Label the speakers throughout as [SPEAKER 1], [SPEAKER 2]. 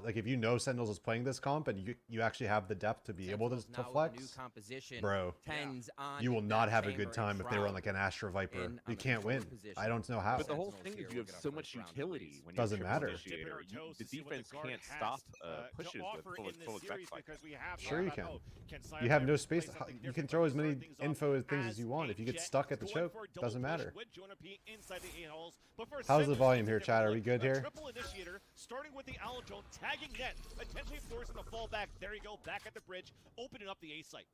[SPEAKER 1] like if you know Sentinels is playing this comp and you actually have the depth to be able to flex, bro, you will not have a good time if they were on like an Astra Viper. You can't win. I don't know how.
[SPEAKER 2] But the whole thing is you have so much utility when you
[SPEAKER 1] doesn't matter.
[SPEAKER 2] The defense can't stop pushes with full effect like that.
[SPEAKER 1] Sure you can. You have no space. You can throw as many info things as you want. If you get stuck at the choke, doesn't matter. How's the volume here, chat? Are we good here?
[SPEAKER 3] Triple initiator, starting with the Aljo, tagging net, potentially forcing the fall back. There you go, back at the bridge, opening up the A site.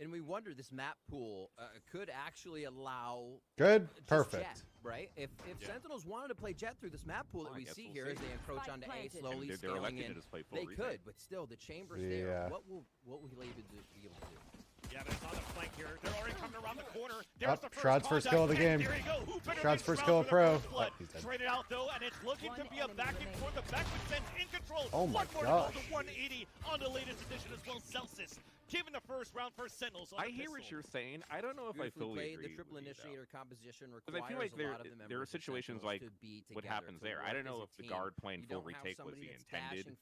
[SPEAKER 4] And we wonder, this map pool could actually allow
[SPEAKER 1] good, perfect,
[SPEAKER 4] Jet, right? If Sentinels wanted to play Jet through this map pool that we see here as they encroach onto A, slowly scaling in, they could, but still the chamber's there. What will he be able to do?
[SPEAKER 3] Yeah, but it's on the flank here. They're already coming around the corner.
[SPEAKER 1] Shroud's first kill of the game. Shroud's first kill of pro.
[SPEAKER 3] Traded out though, and it's looking to be a back and forth. The back defense in control.
[SPEAKER 1] Oh my
[SPEAKER 3] gosh. 180 on the latest edition as well. Celsius giving the first round for Sentinels.
[SPEAKER 2] I hear what you're saying. I don't know if I fully agree.
[SPEAKER 4] The triple initiator composition
[SPEAKER 2] requires I feel like there are situations like what happens there. I don't know if the guard playing full retake was the intended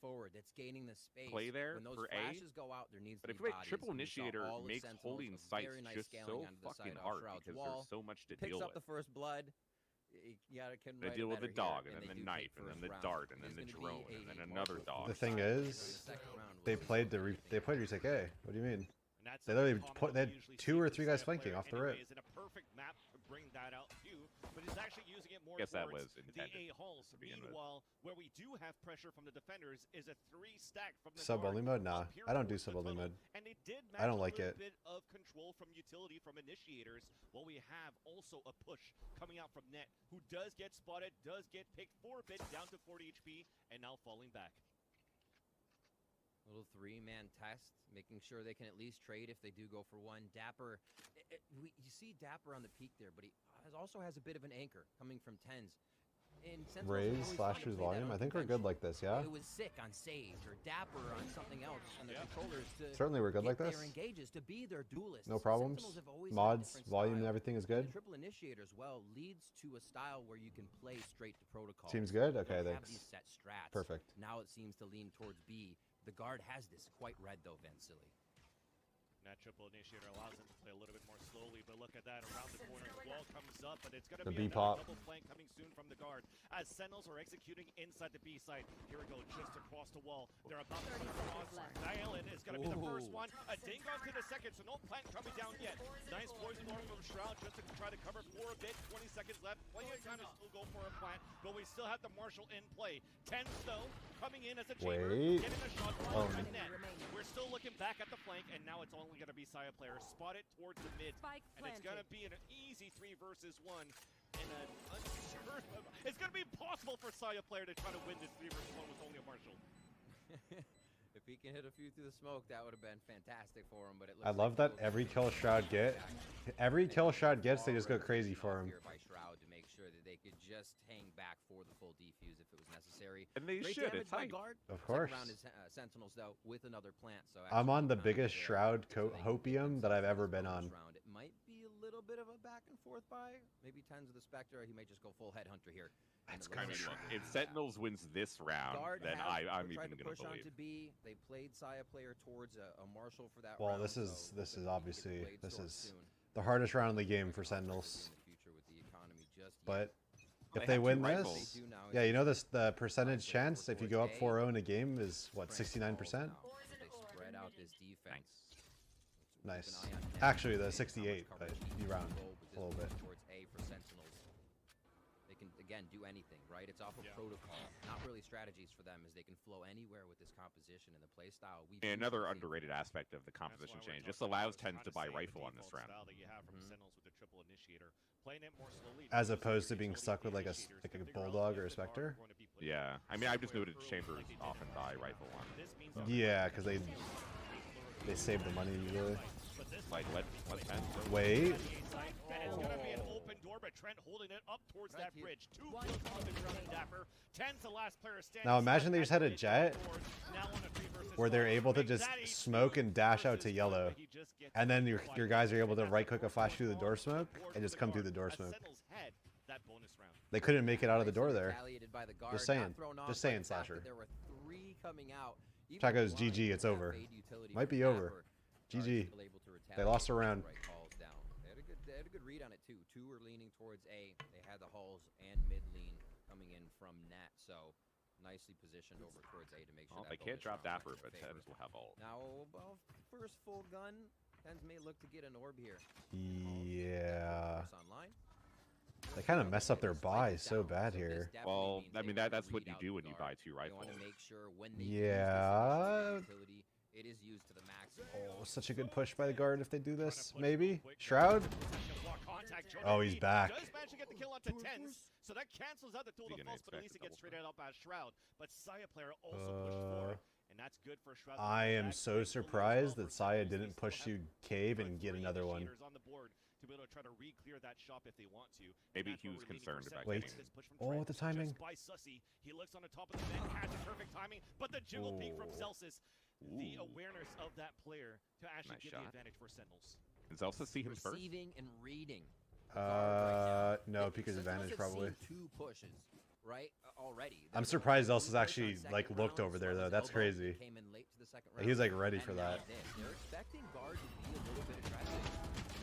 [SPEAKER 2] play there for A. But I feel like triple initiator makes holding sites just so fucking hard because there's so much to deal with.
[SPEAKER 4] Picks up the first blood.
[SPEAKER 2] They deal with the dog, and then the knife, and then the dart, and then the drone, and then another dog.
[SPEAKER 1] The thing is, they played retake A. What do you mean? They literally they had 2 or 3 guys flanking off the rip.
[SPEAKER 3] But he's actually using it more
[SPEAKER 2] guess that
[SPEAKER 3] towards
[SPEAKER 2] was intended
[SPEAKER 3] the A hulls. Meanwhile, where we do have pressure from the defenders is a 3-stack from the
[SPEAKER 1] sub-only mode? Nah, I don't do sub-only mode.
[SPEAKER 3] And they did
[SPEAKER 1] I don't like it.
[SPEAKER 3] A bit of control from utility from initiators. While we have also a push coming out from net, who does get spotted, does get picked for a bit, down to 40 HP, and now falling back.
[SPEAKER 4] Little 3-man test, making sure they can at least trade if they do go for one. Dapper, you see Dapper on the peak there, but he also has a bit of an anchor coming from 10s.
[SPEAKER 1] Raise Slasher's volume. I think we're good like this, yeah?
[SPEAKER 4] It was sick on Sage or Dapper on something else on the controllers to
[SPEAKER 1] certainly we're good like this.
[SPEAKER 4] Engages to be their duelists.
[SPEAKER 1] No problems. Mods, volume, and everything is good.
[SPEAKER 4] The triple initiator as well leads to a style where you can play straight to protocol.
[SPEAKER 1] Seems good. Okay, thanks.
[SPEAKER 4] Set strats.
[SPEAKER 1] Perfect.
[SPEAKER 4] Now it seems to lean towards B. The guard has this quite red though, Vansili.
[SPEAKER 3] That triple initiator allows them to play a little bit more slowly, but look at that around the corner. The wall comes up, but it's going to be a double flank coming soon from the guard as Sentinels are executing inside the B site. Here we go, just across the wall. They're about to cross. Dialin is going to be the first one. A ding on to the second, so no plant coming down yet. Nice poison orb from Shroud just to try to cover for a bit. 20 seconds left. Plenty of time to still go for a plant, but we still have the Marshal in play. 10 though coming in as a chamber, getting a shot on the net. We're still looking back at the flank, and now it's only going to be Saya player spotted towards the mid, and it's going to be an easy 3 versus 1. And it's going to be impossible for Saya player to try to win this 3 versus 1 with only a Marshal.
[SPEAKER 4] If he can hit a few through the smoke, that would have been fantastic for him. But it looks
[SPEAKER 1] I love that every kill Shroud gets, they just go crazy for him.
[SPEAKER 4] By Shroud to make sure that they could just hang back for the full defuse if it was necessary.
[SPEAKER 2] And they should. It's tight.
[SPEAKER 1] Of course.
[SPEAKER 4] Around his Sentinels though with another plant. So
[SPEAKER 1] I'm on the biggest Shroud hopium that I've ever been on.
[SPEAKER 4] It might be a little bit of a back and forth by maybe 10s of the Spectre. He may just go full headhunter here.
[SPEAKER 1] That's
[SPEAKER 2] I mean, look, if Sentinels wins this round, then I'm even going to
[SPEAKER 4] push
[SPEAKER 2] believe.
[SPEAKER 4] On to B. They played Saya player towards a Marshal for that
[SPEAKER 1] round. Well, this is obviously the hardest round of the game for Sentinels. But if they win this, yeah, you know this the percentage chance if you go up 4-0 in a game is what, 69%?
[SPEAKER 4] They spread out this defense.
[SPEAKER 1] Nice. Actually, the 68, but you round a little bit.
[SPEAKER 4] Towards A for Sentinels. They can again do anything, right? It's off of protocol, not really strategies for them, as they can flow anywhere with this composition and the play style.
[SPEAKER 2] And another underrated aspect of the composition change just allows 10s to buy rifle on this round.
[SPEAKER 1] As opposed to being stuck with like a bulldog or a Spectre.
[SPEAKER 2] Yeah, I mean, I've just noted chambers often buy rifle on.
[SPEAKER 1] So. Yeah, because they save the money usually.
[SPEAKER 2] Like let 10.
[SPEAKER 1] Wait.
[SPEAKER 3] It's gonna be an open door, but Trent holding it up towards that bridge. 2 kills on the ground, Dapper. 10's the last player standing.
[SPEAKER 1] Now imagine they just had a jet where they're able to just smoke and dash out to yellow, and then your guys are able to right click a flash through the door smoke and just come through the door smoke. They couldn't make it out of the door there. Just saying, Slasher.
[SPEAKER 4] There were 3 coming out.
[SPEAKER 1] Chat goes GG, it's over. Might be over. GG. They lost a round.
[SPEAKER 4] They had a good read on it too. Two were leaning towards A. They had the halls and mid lean coming in from net, so nicely positioned over towards A to make sure.
[SPEAKER 2] Well, they can't drop Dapper, but Tens will have ult.
[SPEAKER 4] Now, well, first full gun, Tens may look to get an orb here.
[SPEAKER 1] Yeah. They kind of mess up their buy so bad here.
[SPEAKER 2] Well, I mean that's what you do when you buy 2 rifles.
[SPEAKER 1] Yeah.
[SPEAKER 4] It is used to the max.
[SPEAKER 1] Oh, such a good push by the guard if they do this. Maybe Shroud. Oh, he's back.
[SPEAKER 3] Does manage to get the kill onto Tens, so that cancels out the tool of false, but at least it gets traded up as Shroud. But Saya player also pushed forward, and that's good for Shroud.
[SPEAKER 1] I am so surprised that Saya didn't push to cave and get another one.
[SPEAKER 3] To be able to try to re-clear that shop if they want to.
[SPEAKER 2] Maybe he was concerned about
[SPEAKER 1] getting Oh, the timing.
[SPEAKER 3] By Sussy. He looks on the top of the vent, has the perfect timing, but the jiggle peek from Celsius. The awareness of that player to actually give the advantage for Sentinels.
[SPEAKER 2] Can Celsius see him first?
[SPEAKER 4] Receiving and reading.
[SPEAKER 1] No, Pika's advantage probably.
[SPEAKER 4] 2 pushes, right? Already.
[SPEAKER 1] I'm surprised Celsius actually like looked over there though. That's crazy. He was like ready for that.
[SPEAKER 4] They're expecting guard to be a little bit aggressive.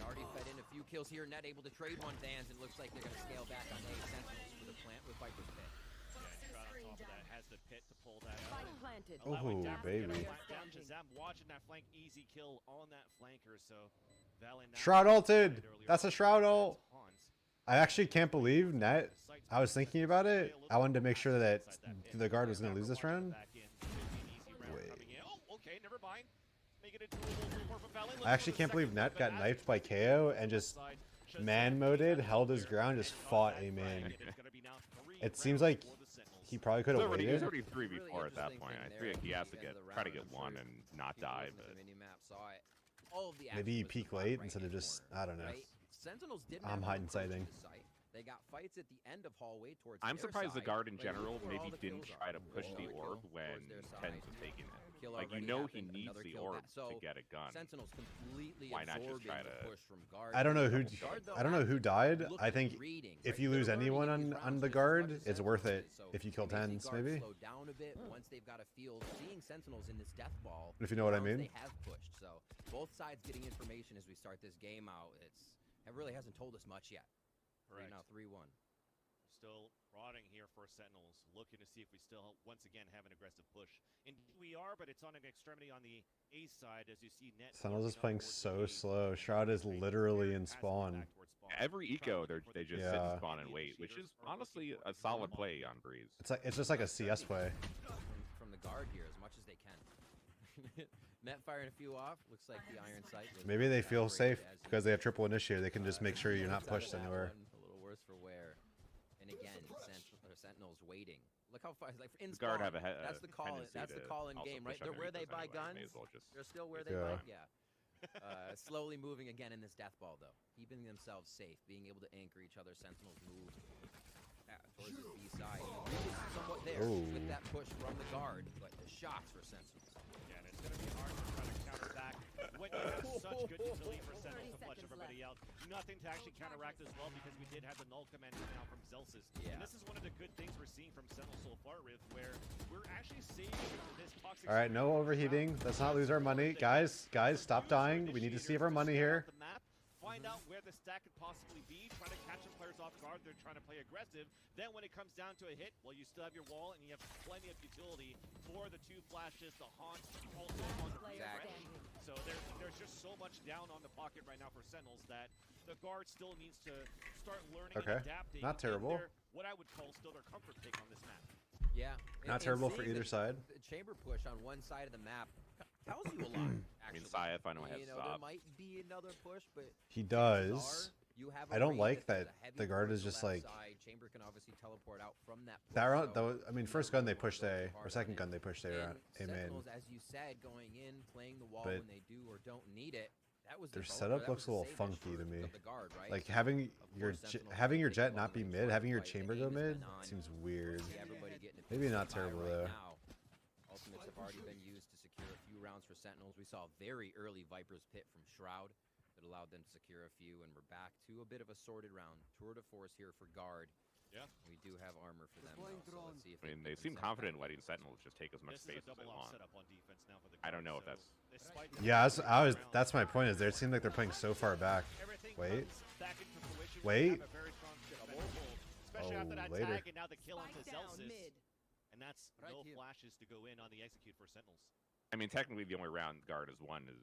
[SPEAKER 4] Already fed in a few kills here. Net able to trade one Dans, and looks like they're going to scale back on A Sentinels with a plant with Viper's Pit.
[SPEAKER 3] Yeah, on top of that has the pit to pull that out.
[SPEAKER 1] Oh, baby.
[SPEAKER 3] Watching that flank, easy kill on that flanker. So
[SPEAKER 1] Shroud ulted. That's a Shroud ult. I actually can't believe Net. I was thinking about it. I wanted to make sure that the guard was going to lose this round. Wait.
[SPEAKER 3] Okay, never mind.
[SPEAKER 1] I actually can't believe Net got knifed by KO and just man-moded, held his ground, just fought a man. It seems like he probably could have waited.
[SPEAKER 2] He's already 3v4 at that point. I think he has to try to get one and not die, but
[SPEAKER 1] maybe he peeked late instead of just, I don't know. I'm hiding sighting.
[SPEAKER 4] They got fights at the end of hallway towards
[SPEAKER 2] I'm surprised the guard in general maybe didn't try to push the orb when Tens was taking it. Like, you know he needs the orb to get a gun. Why not just try to...
[SPEAKER 1] I don't know who died. I think if you lose anyone on the guard, it's worth it if you kill Tens, maybe. If you know what I mean.
[SPEAKER 4] They have pushed, so both sides getting information as we start this game out. It really hasn't told us much yet. Right now, 3-1.
[SPEAKER 3] Still rotting here for Sentinels, looking to see if we still once again have an aggressive push. Indeed we are, but it's on an extremity on the A side as you see Net.
[SPEAKER 1] Sentinels is playing so slow. Shroud is literally in spawn.
[SPEAKER 2] Every eco, they just sit in spawn and wait, which is honestly a solid play on Breeze.
[SPEAKER 1] It's just like a CS play.
[SPEAKER 4] From the guard here as much as they can. Net firing a few off. Looks like the iron sight.
[SPEAKER 1] Maybe they feel safe because they have triple initiator. They can just make sure you're not pushed anywhere.
[SPEAKER 4] A little worse for wear. And again, Sentinels waiting. Look how far, like in
[SPEAKER 2] guard have a
[SPEAKER 4] that's the call. That's the call in game, right? They're where they buy guns. They're still where they buy. Yeah. Slowly moving again in this death ball though, keeping themselves safe, being able to anchor each other. Sentinels move towards the B side. Somewhat there with that push from the guard, but the shots for Sentinels.
[SPEAKER 3] Yeah, and it's going to be hard to try to counter back when you have such good utility for Sentinels to flush everybody out. Nothing to actually counteract as well because we did have the null command now from Celsius. Yeah. And this is one of the good things we're seeing from Sentinels so far, Riv, where we're actually seeing this toxic...
[SPEAKER 1] All right, no overheating. Let's not lose our money. Guys, stop dying. We need to save our money here.
[SPEAKER 3] Find out where the stack could possibly be, trying to catch some players off guard. They're trying to play aggressive. Then when it comes down to a hit, well, you still have your wall and you have plenty of utility for the 2 flashes, the haunt, also on the refresh. So there's just so much down on the pocket right now for Sentinels that the guard still needs to start learning and adapting.
[SPEAKER 1] Not terrible.
[SPEAKER 3] What I would call still their comfort pick on this map.
[SPEAKER 4] Yeah.
[SPEAKER 1] Not terrible for either side.
[SPEAKER 4] The chamber push on one side of the map tells you a lot.
[SPEAKER 2] I mean, Saya finally has
[SPEAKER 4] there might be another push, but
[SPEAKER 1] he does. I don't like that the guard is just like
[SPEAKER 4] chamber can obviously teleport out from that.
[SPEAKER 1] I mean, first gun they pushed A, or second gun they pushed A around. Amen.
[SPEAKER 4] As you said, going in, playing the wall when they do or don't need it. That was
[SPEAKER 1] their setup looks a little funky to me. Like having your jet not be mid, having your chamber go mid seems weird. Maybe not terrible though.
[SPEAKER 4] Ultimates have already been used to secure a few rounds for Sentinels. We saw a very early Viper's Pit from Shroud that allowed them to secure a few, and we're back to a bit of a sorted round. Tour de force here for guard.
[SPEAKER 3] Yeah.
[SPEAKER 4] We do have armor for them, though, so let's see if
[SPEAKER 2] I mean, they seem confident in letting Sentinels just take as much space as they want. I don't know if that's...
[SPEAKER 1] Yeah, that's my point, is they seem like they're playing so far back. Wait. Wait.
[SPEAKER 3] Especially after that
[SPEAKER 1] later.
[SPEAKER 3] tag and now the kill onto Zelsis. And that's no flashes to go in on the execute for Sentinels.
[SPEAKER 2] I mean, technically the only round guard is one is...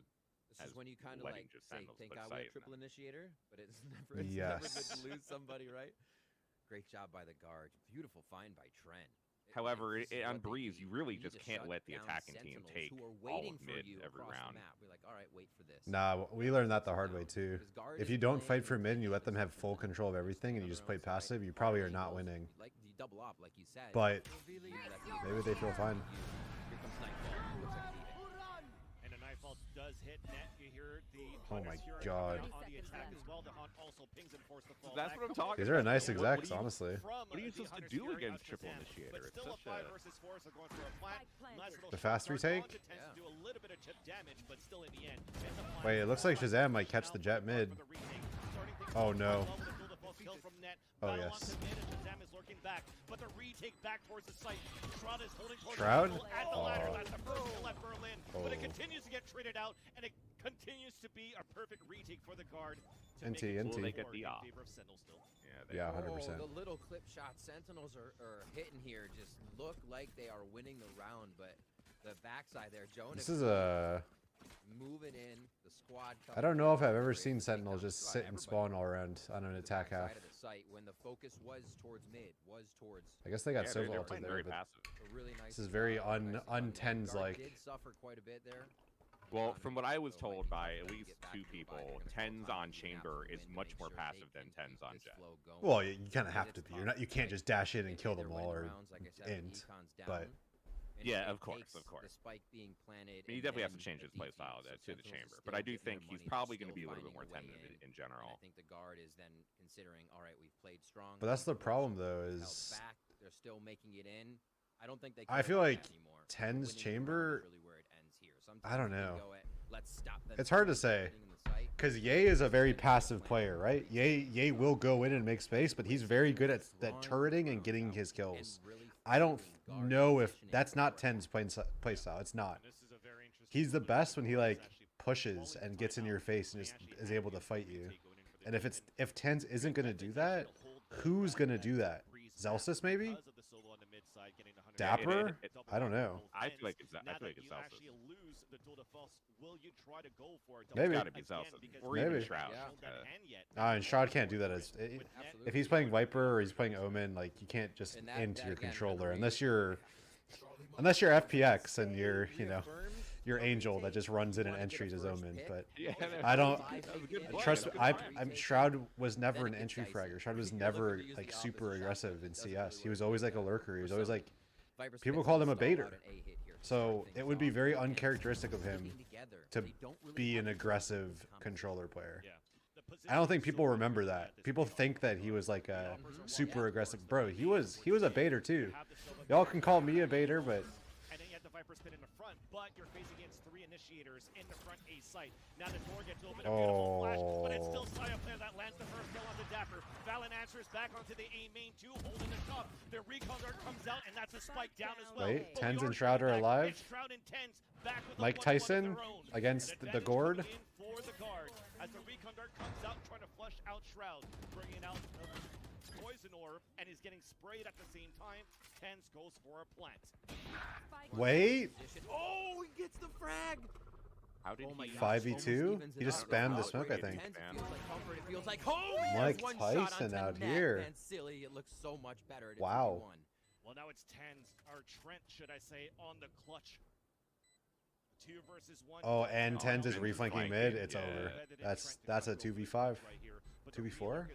[SPEAKER 4] This is when you kind of like
[SPEAKER 2] just
[SPEAKER 4] say,
[SPEAKER 2] Sentinels
[SPEAKER 4] think
[SPEAKER 2] put
[SPEAKER 4] I
[SPEAKER 2] sight
[SPEAKER 4] will
[SPEAKER 2] in
[SPEAKER 4] triple
[SPEAKER 2] them.
[SPEAKER 4] initiator, but it's never good to lose somebody, right? Great job by the guard. Beautiful find by Trent.
[SPEAKER 2] However, on Breeze, you really just can't let the attacking team take all of mid every round.
[SPEAKER 4] We're like, all right, wait for this.
[SPEAKER 1] Nah, we learned that the hard way too. If you don't fight for mid and you let them have full control of everything and you just play passive, you probably are not winning.
[SPEAKER 4] Like you double up, like you said.
[SPEAKER 1] But maybe they feel fine.
[SPEAKER 4] Here comes Nightfall. Looks like
[SPEAKER 3] And a Nightfall does hit net. You hear the
[SPEAKER 1] Oh my god.
[SPEAKER 3] on the attack as well. The Hunt also pings and forces the fall
[SPEAKER 2] That's
[SPEAKER 3] back.
[SPEAKER 2] what I'm talking
[SPEAKER 1] These are a
[SPEAKER 2] about.
[SPEAKER 1] nice execs, honestly.
[SPEAKER 2] What are you supposed to do against triple initiator? It's such a...
[SPEAKER 1] The fast retake?
[SPEAKER 4] Yeah.
[SPEAKER 1] Wait, it looks like Shazam might catch the jet mid. Oh no. Oh yes.
[SPEAKER 3] But the retake back towards the site. Shroud is holding towards
[SPEAKER 1] Shroud?
[SPEAKER 3] at the ladder. That's the first kill at Berlin. But it
[SPEAKER 1] Oh.
[SPEAKER 3] continues to get traded out, and it continues to be a perfect retake for the guard. To
[SPEAKER 1] NT,
[SPEAKER 3] make it
[SPEAKER 1] NT.
[SPEAKER 2] Will they get the
[SPEAKER 3] in
[SPEAKER 2] off?
[SPEAKER 3] favor of Sentinel still.
[SPEAKER 1] Yeah,
[SPEAKER 4] Oh,
[SPEAKER 1] 100%.
[SPEAKER 4] the little clip shot Sentinels are hitting here just look like they are winning the round, but the backside there, Jonas
[SPEAKER 1] This is a...
[SPEAKER 4] moving in, the squad.
[SPEAKER 1] I don't know if I've ever seen Sentinels just sit and spawn all around on an attack half.
[SPEAKER 4] Of the site when the focus was towards mid,
[SPEAKER 1] I guess they got
[SPEAKER 2] Yeah,
[SPEAKER 1] Civil
[SPEAKER 2] they're
[SPEAKER 1] ulted
[SPEAKER 2] playing
[SPEAKER 1] there,
[SPEAKER 2] very
[SPEAKER 1] but
[SPEAKER 2] passive.
[SPEAKER 4] a really nice.
[SPEAKER 1] this is very
[SPEAKER 4] nice
[SPEAKER 1] un-tens
[SPEAKER 4] Guard
[SPEAKER 1] like.
[SPEAKER 4] did suffer quite a bit there.
[SPEAKER 2] Well, from what I was told by at least 2 people, 10s on chamber is much more passive than 10s on jet.
[SPEAKER 1] Well, you kind of have to be. You can't just dash in and kill them all or int. But
[SPEAKER 2] yeah, of course.
[SPEAKER 4] The spike being planted.
[SPEAKER 2] I mean, he definitely has to change his playstyle to the chamber, but I do think he's probably going to be a little bit more tentative in general.
[SPEAKER 4] I think the guard is then considering, all right, we've played strong.
[SPEAKER 1] But that's the problem though, is
[SPEAKER 4] back, they're still making it in. I don't think they.
[SPEAKER 1] I feel like
[SPEAKER 4] anymore.
[SPEAKER 1] 10's
[SPEAKER 4] Winning
[SPEAKER 1] chamber.
[SPEAKER 4] really where it ends here.
[SPEAKER 1] I don't know.
[SPEAKER 4] Let's stop them.
[SPEAKER 1] It's hard to say. Because Ye is a very passive player, right? Ye will go in and make space, but he's very good at turreting and getting his kills. I don't know if that's not 10's playstyle. It's not. He's the best when he like pushes and gets in your face and just is able to fight you. And if 10's isn't gonna do that, who's gonna do that? Zelsis maybe? Dapper? I don't know.
[SPEAKER 2] I feel like it's Zelsis.
[SPEAKER 1] Maybe.
[SPEAKER 2] It's gotta be Zelsis. Or even
[SPEAKER 1] Maybe.
[SPEAKER 2] Shroud.
[SPEAKER 1] And Shroud can't do that. If he's playing Viper or he's playing Omen, like you can't just into your controller unless you're FPX and you're your Angel that just runs in and entries as Omen. But I don't trust. Shroud was never an entry fragger. Shroud was never like super aggressive in CS. He was always like a lurker. He was always like people called him a baiter. So it would be very uncharacteristic of him to be an aggressive controller player. I don't think people remember that. People think that he was like a super aggressive bro. He was a baiter too. Y'all can call me a baiter, but
[SPEAKER 3] and then you have the Viper spin in the front, but you're facing against 3 initiators in the front A site. Now the door gets open, a beautiful flash, but it's still Saya player that lands the first kill on the Dapper. Valen answers back onto the A main 2, holding the top. The recon dart comes out, and that's a spike down as well.
[SPEAKER 1] wait, 10's and Shroud are alive.
[SPEAKER 3] Shroud and 10's back with
[SPEAKER 1] Mike Tyson against the Gourd.
[SPEAKER 3] For the guard, as the recon dart comes out, trying to flush out Shroud, bringing out poison orb, and is getting sprayed at the same time. 10's goes for a plant.
[SPEAKER 1] Wait,
[SPEAKER 4] Oh, he gets the frag.
[SPEAKER 2] How did he...
[SPEAKER 1] 5v2? He just spammed the smoke, I think.
[SPEAKER 4] It feels like home.
[SPEAKER 1] Mike Tyson out here.
[SPEAKER 4] And silly, it looks so much better. It's
[SPEAKER 1] Wow.
[SPEAKER 4] 1v1.
[SPEAKER 3] Well, now it's 10's, or Trent, should I say, on the clutch. 2 versus 1.
[SPEAKER 1] Oh, and 10's is
[SPEAKER 2] 10's
[SPEAKER 1] reflanking
[SPEAKER 2] flanking,
[SPEAKER 1] mid. It's
[SPEAKER 2] yeah.
[SPEAKER 1] over. That's a 2v5. 2v4?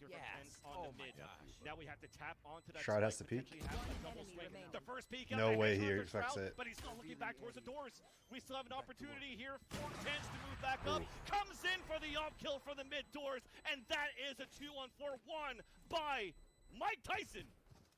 [SPEAKER 4] Yes. Oh my gosh.
[SPEAKER 3] Now we have to tap onto that.
[SPEAKER 1] Shroud has to peek.
[SPEAKER 3] The first peek.
[SPEAKER 1] No way he expects it.
[SPEAKER 3] But he's still looking back towards the doors. We still have an opportunity here for 10's to move back up. Comes in for the op kill for the mid doors, and that is a 2-on-4-1 by Mike Tyson.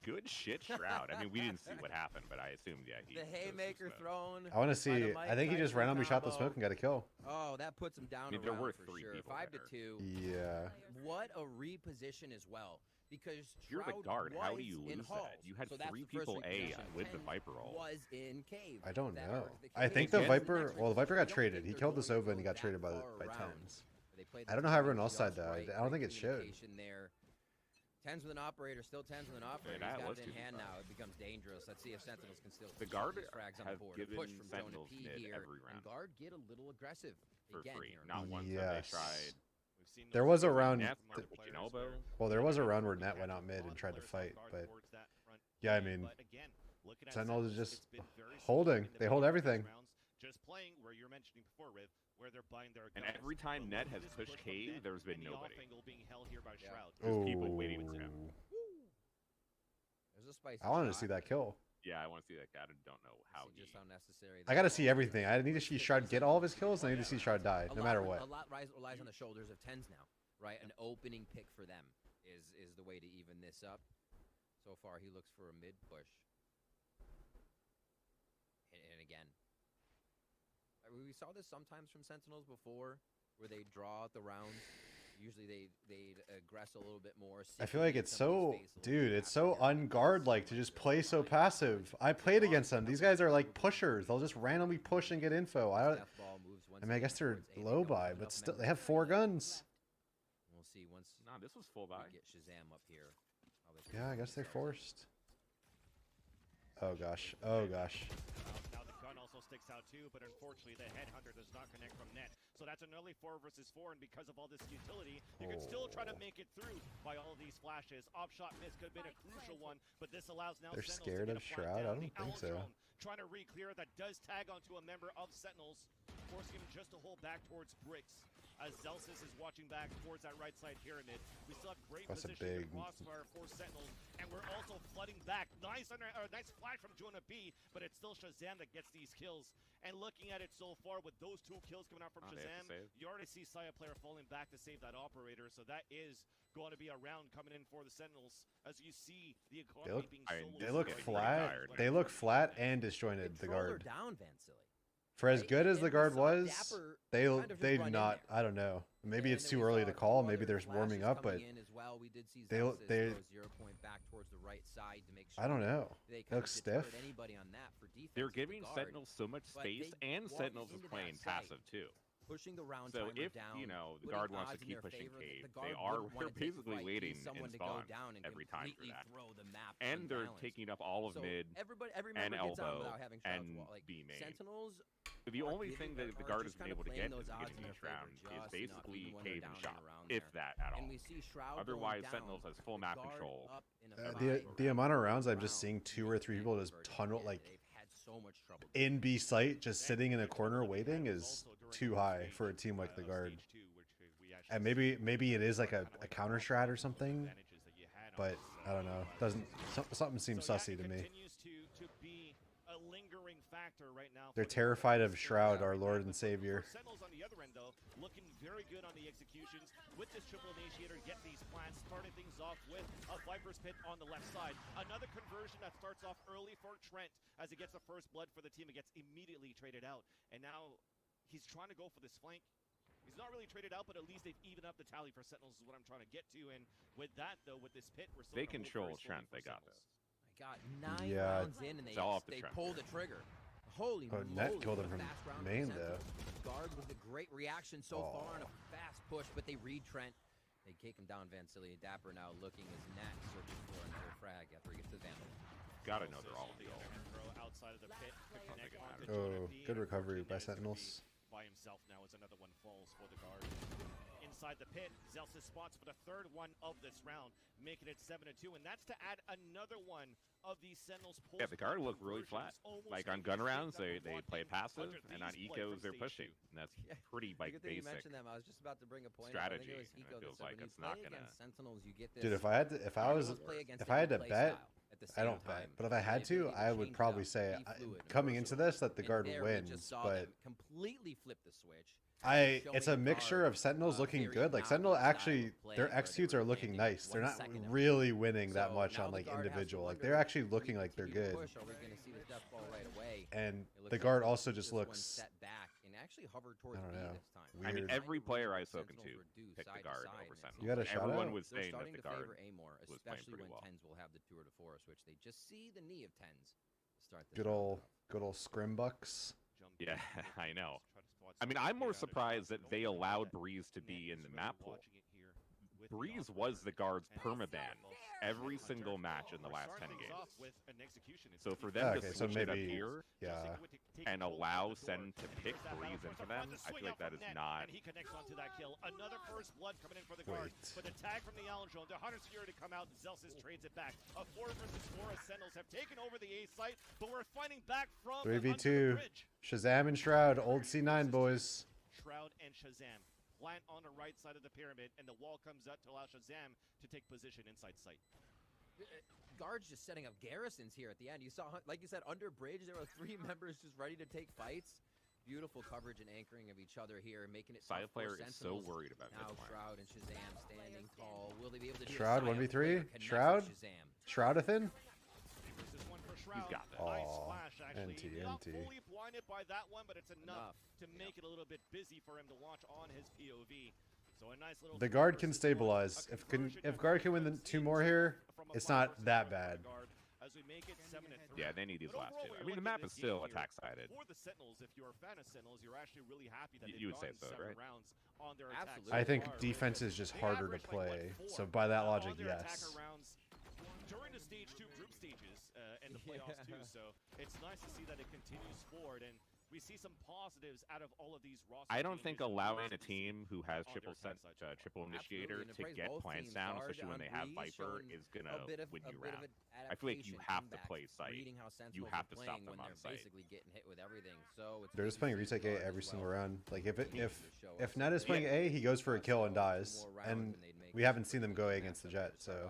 [SPEAKER 2] Good shit, Shroud. I mean, we didn't see what happened, but I assumed, yeah, he...
[SPEAKER 4] The haymaker thrown.
[SPEAKER 1] I want to see. I think he just randomly shot the smoke and got a kill.
[SPEAKER 4] Oh, that puts him down.
[SPEAKER 2] I mean, there were
[SPEAKER 4] for
[SPEAKER 2] 3
[SPEAKER 4] sure.
[SPEAKER 2] people
[SPEAKER 4] 5
[SPEAKER 2] there.
[SPEAKER 4] to 2.
[SPEAKER 1] Yeah.
[SPEAKER 4] What a reposition as well. because
[SPEAKER 2] if you're the guard, how do you lose that? You had
[SPEAKER 4] so
[SPEAKER 2] 3 people A with the Viper roll.
[SPEAKER 4] Was in cave.
[SPEAKER 1] I don't know. I think the Viper, well, the Viper got traded. He killed the Sova and he got traded by Tens. I don't know how everyone else said that. I don't think it showed.
[SPEAKER 4] Tens with an operator, still Tens with an operator. He's got it in hand now. It becomes dangerous. Let's see if Sentinels can still
[SPEAKER 2] the guard
[SPEAKER 4] frags on the board.
[SPEAKER 2] Given
[SPEAKER 4] Push from
[SPEAKER 2] Sentinels
[SPEAKER 4] Zone to P here.
[SPEAKER 2] every round.
[SPEAKER 4] And guard get a little aggressive
[SPEAKER 2] for
[SPEAKER 4] again
[SPEAKER 2] free.
[SPEAKER 4] Here.
[SPEAKER 2] Not once have they tried.
[SPEAKER 1] There was a round.
[SPEAKER 2] Well,
[SPEAKER 1] there was a round where Net went out mid and tried to fight, but yeah, I mean, Sentinels is just holding. They hold everything.
[SPEAKER 3] Just playing where you're mentioning before, Riv, where they're buying their guns.
[SPEAKER 2] And every time Net has pushed cave, there's been nobody.
[SPEAKER 1] There's
[SPEAKER 2] people waiting with him.
[SPEAKER 4] There's a spicy
[SPEAKER 1] I wanted to see that kill.
[SPEAKER 2] Yeah, I want to see that. I don't know how he...
[SPEAKER 4] Just how necessary.
[SPEAKER 1] I got to see everything. I need to see Shroud get all of his kills, and I need to see Shroud die, no matter what.
[SPEAKER 4] A lot relies on the shoulders of Tens now, right? An opening pick for them is the way to even this up. So far, he looks for a mid push. And again, we saw this sometimes from Sentinels before, where they draw out the rounds. Usually they'd aggress a little bit more.
[SPEAKER 1] I feel like it's so, dude, it's so unguard-like to just play so passive. I played against them. These guys are like pushers. They'll just randomly push and get info. I mean, I guess they're low buy, but still, they have 4 guns.
[SPEAKER 4] We'll see once.
[SPEAKER 2] No, this was full buy.
[SPEAKER 4] Get Shazam up here.
[SPEAKER 1] Yeah, I guess they forced. Oh gosh. Oh gosh.
[SPEAKER 3] Now the gun also sticks out too, but unfortunately the headhunter does not connect from Net. So that's an early 4 versus 4, and because of all this utility, you can still try to make it through by all these flashes. Off shot miss could have been a crucial one, but this allows now
[SPEAKER 1] they're
[SPEAKER 3] Sentinels
[SPEAKER 1] scared of Shroud. I don't think so.
[SPEAKER 3] Trying to re-clear that does tag onto a member of Sentinels, forcing him just to hold back towards bricks. As Zelsis is watching back towards that right side pyramid. We still have great position in crossfire for Sentinels, and we're also flooding back. Nice flash from Jonah B, but it's still Shazam that gets these kills. And looking at it so far, with those 2 kills coming out from Shazam, you already see Saya player falling back to save that operator, so that is going to be a round coming in for the Sentinels. As you see the economy being
[SPEAKER 1] they look flat. They look flat and disjointed, the guard.
[SPEAKER 4] Down, Vansily.
[SPEAKER 1] For as good as the guard was, they not. I don't know. Maybe it's too early to call. Maybe they're warming up, but they I don't know. They look stiff.
[SPEAKER 2] They're giving Sentinels so much space, and Sentinels is playing passive too.
[SPEAKER 4] Pushing the round
[SPEAKER 2] so if
[SPEAKER 4] down,
[SPEAKER 2] you know the guard wants to keep pushing cave, they're basically waiting in spawn every time for that, and they're taking up all of mid and elbow and B main.
[SPEAKER 4] Sentinels.
[SPEAKER 2] The only thing that the guard has been able to get in each round is basically cave and shot, if that at all. Otherwise, Sentinels has full map control.
[SPEAKER 1] The amount of rounds I'm just seeing 2 or 3 people just tunnel like in B site, just sitting in a corner waiting is too high for a team like the guard. And maybe it is like a counter strat or something, but I don't know. Something seems sussy to me. They're terrified of Shroud, our Lord and Savior.
[SPEAKER 3] Sentinels on the other end, though, looking very good on the executions with this triple initiator. Get these plants, starting things off with a Viper's Pit on the left side. Another conversion that starts off early for Trent as he gets the first blood for the team. It gets immediately traded out, and now he's trying to go for this flank. He's not really traded out, but at least they've evened up the tally for Sentinels is what I'm trying to get to. And with that, though, with this pit, we're still
[SPEAKER 2] they control Trent. They got this.
[SPEAKER 4] Got 9 rounds in, and they pulled the trigger. Holy moly.
[SPEAKER 1] Net killed him from main, though.
[SPEAKER 4] Guard with a great reaction so far on a fast push, but they read Trent. They take him down, Vansily. Dapper now looking as Nat searching for another frag after he gets the Vandal.
[SPEAKER 2] Gotta know they're all in goal.
[SPEAKER 3] Outside of the pit,
[SPEAKER 1] good recovery by Sentinels.
[SPEAKER 3] By himself now as another one falls for the guard. Inside the pit, Zelsis spots for the 3rd one of this round, making it 7-2, and that's to add another one of these Sentinels.
[SPEAKER 2] Yeah, the guard look really flat. Like on gun rounds, they play passive, and on ecos they're pushing. And that's pretty like basic.
[SPEAKER 4] I was just about to bring a point
[SPEAKER 2] strategy.
[SPEAKER 4] It
[SPEAKER 2] feels like it's not gonna.
[SPEAKER 4] Sentinels, you get this.
[SPEAKER 1] Dude, if I had to bet, I don't bet. But if I had to, I would probably say coming into this that the guard wins. But
[SPEAKER 4] completely flip the switch.
[SPEAKER 1] It's a mixture of Sentinels looking good. Like Sentinel actually, their executes are looking nice. They're not really winning that much on like individual. Like they're actually looking like they're good. And the guard also just looks
[SPEAKER 4] actually hovered towards B this time.
[SPEAKER 1] Weird.
[SPEAKER 2] I mean, every player I've spoken to picked the guard over Sentinels.
[SPEAKER 1] You got a shout
[SPEAKER 2] Everyone
[SPEAKER 1] out?
[SPEAKER 2] was saying that the guard
[SPEAKER 4] A more,
[SPEAKER 2] was playing
[SPEAKER 4] especially
[SPEAKER 2] pretty
[SPEAKER 4] when
[SPEAKER 2] well.
[SPEAKER 4] tens will have the tour de force, which they just see the knee of tens start.
[SPEAKER 1] Good old scrimbucks.
[SPEAKER 2] Yeah, I know. I mean, I'm more surprised that they allowed Breeze to be in the map pool. Breeze was the guard's permaban every single match in the last 10 games. So for them to switch it up here and allow Sen to pick Breeze into them, I feel like that is not...
[SPEAKER 3] He connects onto that kill. Another first blood coming in for the guard. But the tag from the Allen drone, the Hunter security come out, Zelsis trades it back. A 4 versus 4 as Sentinels have taken over the A site, but we're fighting back from
[SPEAKER 1] 3v2. Shazam and Shroud, old C9 boys.
[SPEAKER 3] Shroud and Shazam plant on the right side of the pyramid, and the wall comes up to allow Shazam to take position inside sight.
[SPEAKER 4] Guards just setting up garrisons here at the end. You saw, like you said, under bridge, there were 3 members just ready to take fights. Beautiful coverage and anchoring of each other here, making it
[SPEAKER 2] Side player is so worried about
[SPEAKER 4] now Shroud and Shazam standing tall. Will they be able to do
[SPEAKER 1] Shroud 1v3? Shroud? Shroudathan?
[SPEAKER 2] He's got that.
[SPEAKER 3] Nice flash, actually.
[SPEAKER 1] NT.
[SPEAKER 3] Not fully blinded by that one, but it's enough to make it a little bit busy for him to watch on his POV. So a nice little.
[SPEAKER 1] The guard can stabilize. If guard can win the 2 more here, it's not that bad.
[SPEAKER 2] Yeah, they need these last 2. I mean, the map is still attack-sided.
[SPEAKER 3] For the Sentinels, if you're a fan of Sentinels, you're actually really happy that
[SPEAKER 2] you would say so, right?
[SPEAKER 3] rounds on their attack.
[SPEAKER 1] I think defense is just harder to play. So by that logic, yes.
[SPEAKER 3] During the stage 2 group stages and the playoffs too, so it's nice to see that it continues forward, and we see some positives out of all of these rosters.
[SPEAKER 2] I don't think allowing a team who has triple initiator to get plants down, especially when they have Viper, is gonna win you round. I feel like you have to play sight. You have to stop them on sight.
[SPEAKER 4] Basically getting hit with everything. So
[SPEAKER 1] they're just playing retake A every single round. Like if Ned is playing A, he goes for a kill and dies, and we haven't seen them go A against the Jet, so.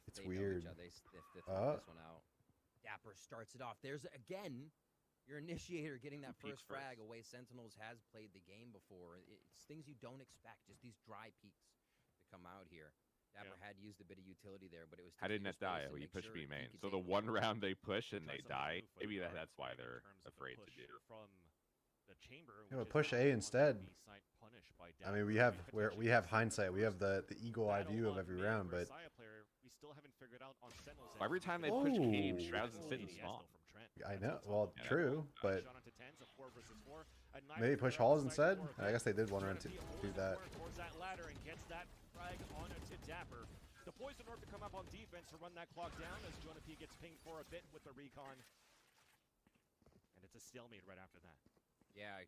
[SPEAKER 1] It's weird.
[SPEAKER 4] This one out. Dapper starts it off. There's again your initiator getting that first frag away. Sentinels has played the game before. It's things you don't expect, just these dry peaks to come out here. Dapper had used a bit of utility there, but it was.
[SPEAKER 2] How did Net die? Well, you push B main. So the one round they push and they die. Maybe that's why they're afraid to do.
[SPEAKER 1] Yeah, but push A instead. I mean, we have hindsight. We have the eagle eye view of every round, but
[SPEAKER 2] every time they push cave, Shrouds and sitting small.
[SPEAKER 1] I know. Well, true, but maybe push halls instead. I guess they did one round to do that.
[SPEAKER 3] The Poison Orb to come up on defense to run that clock down as Jonah P gets pinged for a bit with the recon, and it's a stalemate right after that.
[SPEAKER 4] Yeah,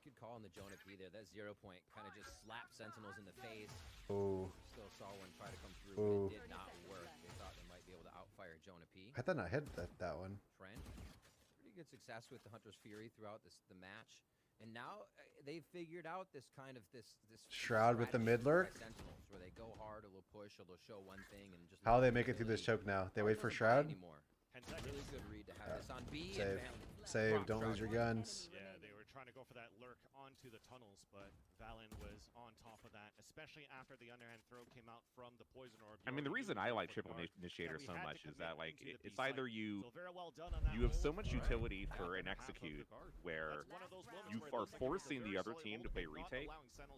[SPEAKER 4] good call on the Jonah P there. That 0 point kind of just slapped Sentinels in the face.
[SPEAKER 1] Oh.
[SPEAKER 4] Still saw one try to come through, but it did not work. They thought they might be able to outfire Jonah P.
[SPEAKER 1] I thought I hit that one.
[SPEAKER 4] Trent, pretty good success with the Hunter's Fury throughout the match. And now they've figured out this
[SPEAKER 1] Shroud with the mid lurk.
[SPEAKER 4] Sentinels, where they go hard, or they'll push, or they'll show one thing and just.
[SPEAKER 1] How they make it through this choke now? They wait for Shroud.
[SPEAKER 4] Really good read to have this on B.
[SPEAKER 1] Save. Don't lose your guns.
[SPEAKER 3] Yeah, they were trying to go for that lurk onto the tunnels, but Valen was on top of that, especially after the underhand throw came out from the Poison Orb.
[SPEAKER 2] I mean, the reason I like triple initiator so much is that like it's either you have so much utility for an execute where you are forcing the other team to play retake,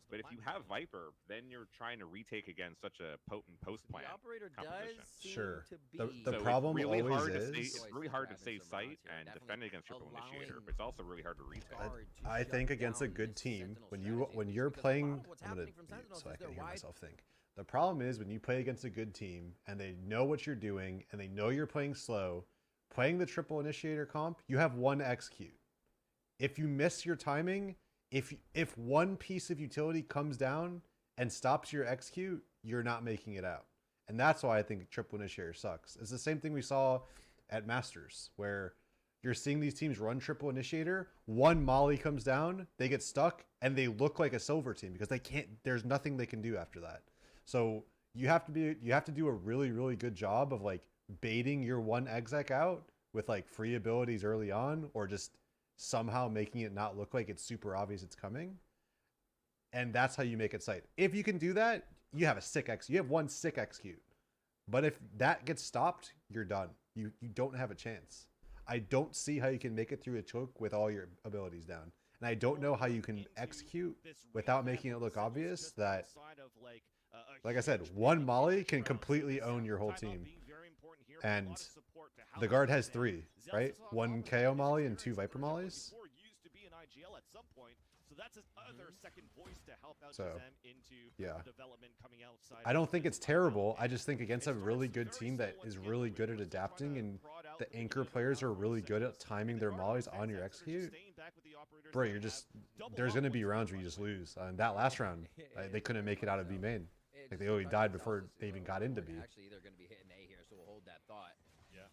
[SPEAKER 2] but if you have Viper, then you're trying to retake against such a potent post plant composition.
[SPEAKER 1] Sure. The problem
[SPEAKER 2] really
[SPEAKER 1] always is
[SPEAKER 2] it's really hard to stay sight and defend against triple initiator, but it's also really hard to retake.
[SPEAKER 1] I think against a good team, when you're playing, I'm gonna mute so I can hear myself think. The problem is when you play against a good team and they know what you're doing and they know you're playing slow, playing the triple initiator comp, you have one execute. If you miss your timing, if one piece of utility comes down and stops your execute, you're not making it out. And that's why I think triple initiator sucks. It's the same thing we saw at Masters, where you're seeing these teams run triple initiator, one molly comes down, they get stuck, and they look like a silver team because they can't. There's nothing they can do after that. So you have to do a really, really good job of like baiting your one exec out with like free abilities early on, or just somehow making it not look like it's super obvious it's coming. And that's how you make it sight. If you can do that, you have a sick execute. You have one sick execute. But if that gets stopped, you're done. You don't have a chance. I don't see how you can make it through a choke with all your abilities down. And I don't know how you can execute without making it look obvious that, like I said, one molly can completely own your whole team. And the guard has 3, right? 1 KO molly and 2 Viper mollies. So, yeah. I don't think it's terrible. I just think against a really good team that is really good at adapting and the anchor players are really good at timing their mollies on your execute, bro, you're just, there's going to be rounds where you just lose. And that last round, they couldn't make it out of B main. Like they already died before they even got into B.
[SPEAKER 4] Actually, they're going to be hitting A here, so we'll hold that thought. Yeah.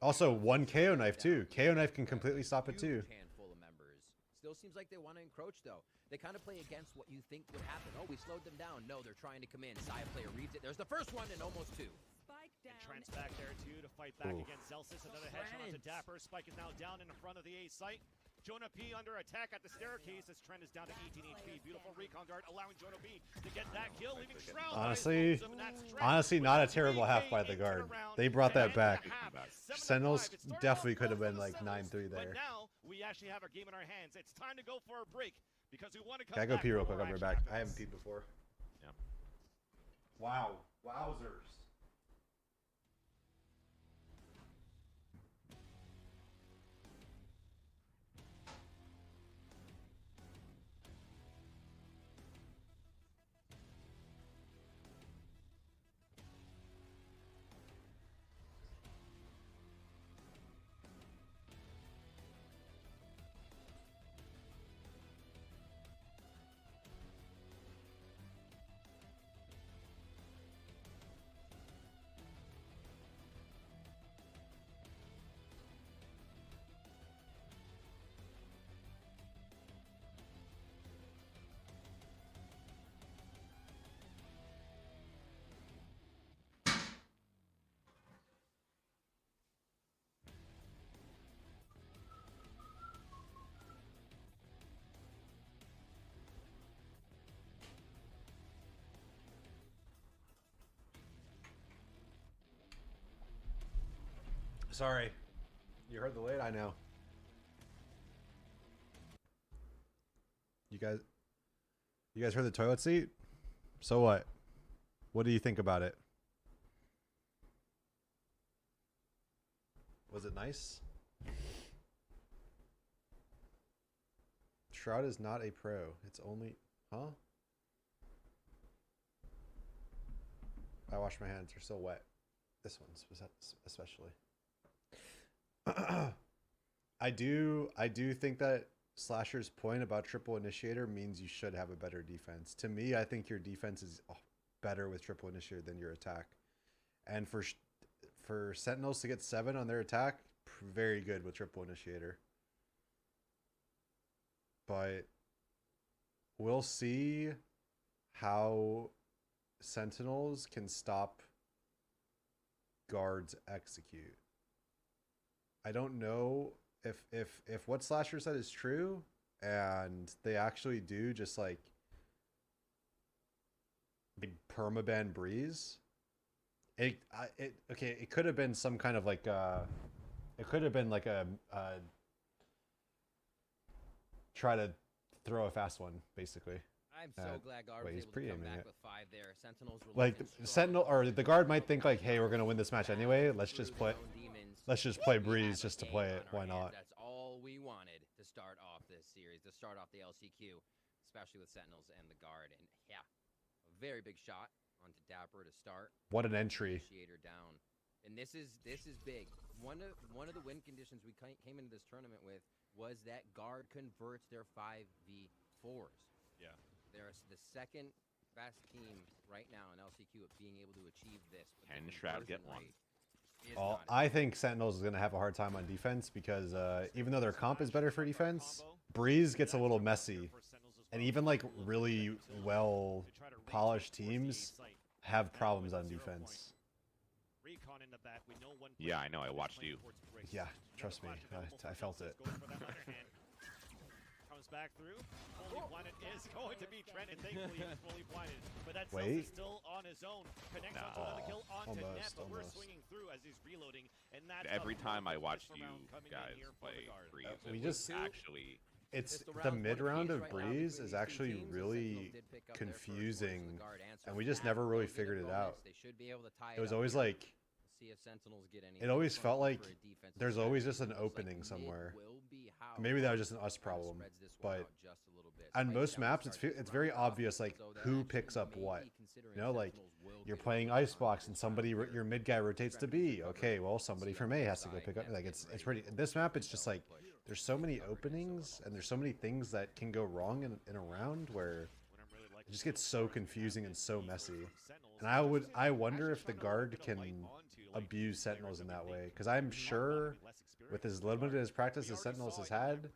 [SPEAKER 1] Also, 1 KO knife too. KO knife can completely stop it too.
[SPEAKER 4] Handful of members. Still seems like they want to encroach though. They kind of play against what you think would happen. Oh, we slowed them down. No, they're trying to come in. Saya player reads it. There's the first one and almost 2.
[SPEAKER 3] And Trent's back there too to fight back against Celsius. Another headshot onto Dapper. Spike is now down in front of the A site. Jonah P under attack at the staircase as Trent is down to 18 HP. Beautiful recon guard allowing Jonah P to get that kill, leaving Shroud.
[SPEAKER 1] Honestly, not a terrible half by the guard. They brought that back. Sentinels definitely could have been like 9-3 there.
[SPEAKER 3] But now we actually have our game in our hands. It's time to go for a break because we want to come
[SPEAKER 1] Can I go
[SPEAKER 3] back
[SPEAKER 1] pee real quick?
[SPEAKER 3] for
[SPEAKER 1] I'll be
[SPEAKER 3] more
[SPEAKER 1] back.
[SPEAKER 3] action
[SPEAKER 1] I
[SPEAKER 3] after
[SPEAKER 1] haven't
[SPEAKER 3] this.
[SPEAKER 1] peed before.
[SPEAKER 2] Yeah.
[SPEAKER 1] Wow. Wowzers. Sorry. You heard the late? I know. You guys heard the toilet seat? So what? What do you think about it? Was it nice? Shroud is not a pro. It's only... Huh? I wash my hands. They're still wet. This one's especially. I do think that Slasher's point about triple initiator means you should have a better defense. To me, I think your defense is better with triple initiator than your attack. And for Sentinels to get 7 on their attack, very good with triple initiator. But we'll see how Sentinels can stop guards execute. I don't know if what Slasher said is true and they actually do just like permaban Breeze. It could have been some kind of like it could have been like a try to throw a fast one basically.
[SPEAKER 4] I'm so glad guard was able to come back with 5 there. Sentinels were
[SPEAKER 1] like Sentinel or the guard might think like, hey, we're gonna win this match anyway. Let's just play Breeze just to play it. Why not?
[SPEAKER 4] That's all we wanted to start off this series, to start off the LCQ, especially with Sentinels and the guard. And yeah, a very big shot onto Dapper to start.
[SPEAKER 1] What an entry!
[SPEAKER 4] Initiator down, and this is big. One of the win conditions we came into this tournament with was that guard converts their 5v4s.
[SPEAKER 3] Yeah.
[SPEAKER 4] They're the second best team right now in LCQ at being able to achieve this.
[SPEAKER 2] Can Shroud get one?
[SPEAKER 1] I think Sentinels is going to have a hard time on defense because even though their comp is better for defense, Breeze gets a little messy. And even like really well polished teams have problems on defense.
[SPEAKER 2] Yeah, I know. I watched you.
[SPEAKER 1] Yeah, trust me. I felt it.
[SPEAKER 3] Comes back through. Fully blinded is going to be Trent, and thankfully he's fully blinded. But that's still on his own. Connects onto another kill onto net, but we're swinging through as he's reloading. And that's
[SPEAKER 2] every time I watched you guys play Breeze, it was actually
[SPEAKER 1] it's the mid round of Breeze is actually really confusing, and we just never really figured it out. It was always like, it always felt like there's always just an opening somewhere. Maybe that was just an us problem, but on most maps it's very obvious like who picks up what. You know, like you're playing Icebox and somebody, your mid guy rotates to B. Okay, well somebody from A has to go pick up. Like it's pretty. This map it's just like there's so many openings and there's so many things that can go wrong in a round where it just gets so confusing and so messy. And I wonder if the guard can abuse Sentinels in that way, because I'm sure with as limited as practice as Sentinels has had,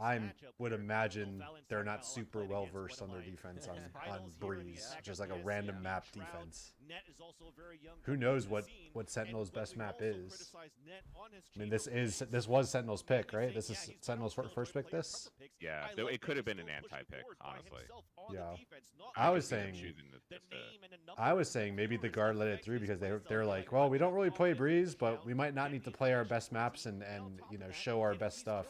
[SPEAKER 1] I would imagine they're not super well versed on their defense on Breeze, just like a random map defense. Who knows what Sentinel's best map is? I mean, this was Sentinel's pick, right? This is Sentinel's first pick. This?
[SPEAKER 2] Yeah, though it could have been an anti-pick, honestly.
[SPEAKER 1] Yeah, I was saying maybe the guard let it through because they're like, well, we don't really play Breeze, but we might not need to play our best maps and you know, show our best stuff,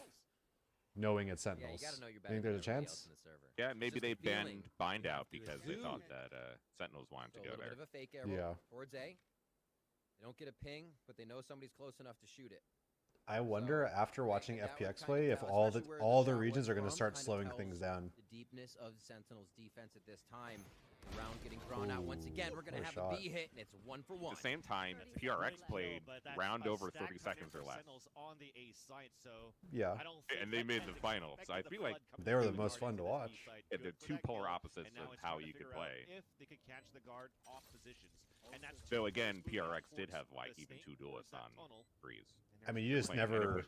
[SPEAKER 1] knowing it's Sentinels. You think there's a chance?
[SPEAKER 2] Yeah, maybe they banned Bind Out because they thought that Sentinels wanted to go there.
[SPEAKER 1] Yeah.
[SPEAKER 4] Towards A. They don't get a ping, but they know somebody's close enough to shoot it.
[SPEAKER 1] I wonder after watching FPX play if all the regions are going to start slowing things down.
[SPEAKER 4] The deepness of Sentinel's defense at this time. The round getting drawn out once again. We're going to have a B hit, and it's 1 for 1.
[SPEAKER 2] At the same time, PRX played round over 30 seconds or less.
[SPEAKER 1] Yeah.
[SPEAKER 2] And they made the finals. So I feel like
[SPEAKER 1] they were the most fun to watch.
[SPEAKER 2] Yeah, they're two polar opposites of how you could play. So again, PRX did have like even 2 duelists on Breeze.
[SPEAKER 1] I mean, you just never,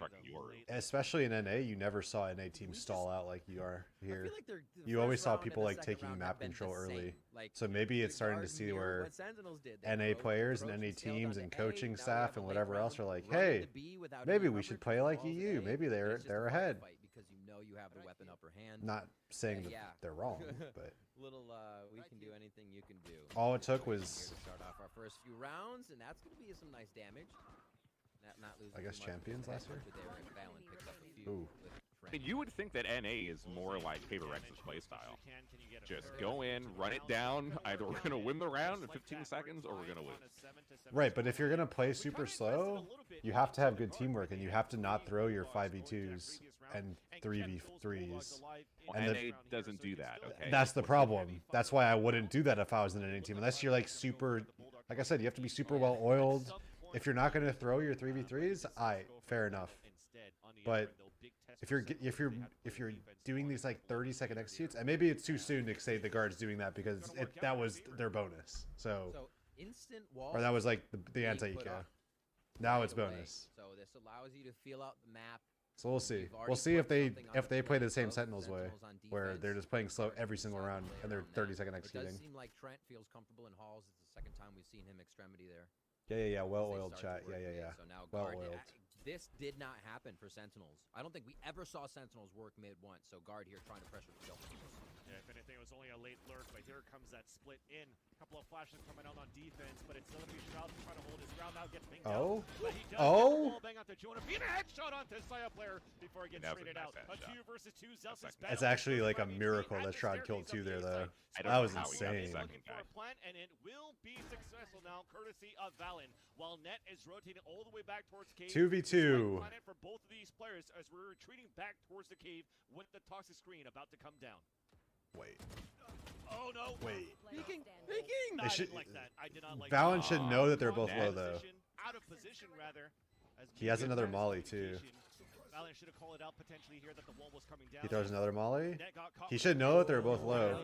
[SPEAKER 1] especially in NA, you never saw NA teams stall out like you are here. You always saw people like taking map control early. So maybe it's starting to see where NA players and NA teams and coaching staff and whatever else are like, hey, maybe we should play like EU. Maybe they're ahead. Not saying that they're wrong, but
[SPEAKER 4] we can do anything you can do.
[SPEAKER 1] All it took was
[SPEAKER 4] start off our first few rounds, and that's going to be some nice damage.
[SPEAKER 1] I guess champions last year. Ooh.
[SPEAKER 2] I mean, you would think that NA is more like PaperX's playstyle. Just go in, run it down. Either we're going to win the round in 15 seconds or we're going to lose.
[SPEAKER 1] Right, but if you're going to play super slow, you have to have good teamwork and you have to not throw your 5v2s and 3v3s.
[SPEAKER 2] And NA doesn't do that, okay?
[SPEAKER 1] That's the problem. That's why I wouldn't do that if I was in an NA team. Unless you're like super, like I said, you have to be super well oiled. If you're not going to throw your 3v3s, fair enough. But if you're doing these like 30-second executes, and maybe it's too soon to say the guard's doing that because that was their bonus. So or that was like the anti-eco. Now it's bonus.
[SPEAKER 4] So this allows you to feel out the map.
[SPEAKER 1] So we'll see. We'll see if they play the same Sentinels way, where they're just playing slow every single round and they're 30-second executing.
[SPEAKER 4] It does seem like Trent feels comfortable in halls. It's the second time we've seen him extremity there.
[SPEAKER 1] Yeah. Well-oiled chat. Yeah.
[SPEAKER 4] So now
[SPEAKER 1] Well-oiled.
[SPEAKER 4] This did not happen for Sentinels. I don't think we ever saw Sentinels work mid once. So guard here trying to pressure the double.
[SPEAKER 3] Yeah, if anything, it was only a late lurk, but here comes that split in. A couple of flashes coming out on defense, but it's still going to be Shroud trying to hold his ground. Now gets pinged out. But he does get the ball bang onto Jonah. Being a headshot onto Saya player before he gets traded out. A 2 versus 2. Zelsis
[SPEAKER 1] it's actually like a miracle that Shroud killed 2 there, though. That was insane.
[SPEAKER 3] And it will be successful now, courtesy of Valen. While Net is rotating all the way back towards cave.
[SPEAKER 1] 2v2.
[SPEAKER 3] For both of these players as we're retreating back towards the cave with the toxic screen about to come down.
[SPEAKER 1] Wait.
[SPEAKER 3] Oh no!
[SPEAKER 1] Wait.
[SPEAKER 3] Peeking!
[SPEAKER 1] They should,
[SPEAKER 3] I did not like
[SPEAKER 1] Valen should know that they're both low, though.
[SPEAKER 3] Out of position, rather.
[SPEAKER 1] He has another molly, too.
[SPEAKER 3] Valen should have called it out potentially here that the wall was coming down.
[SPEAKER 1] He throws another molly. He should know that they're both low.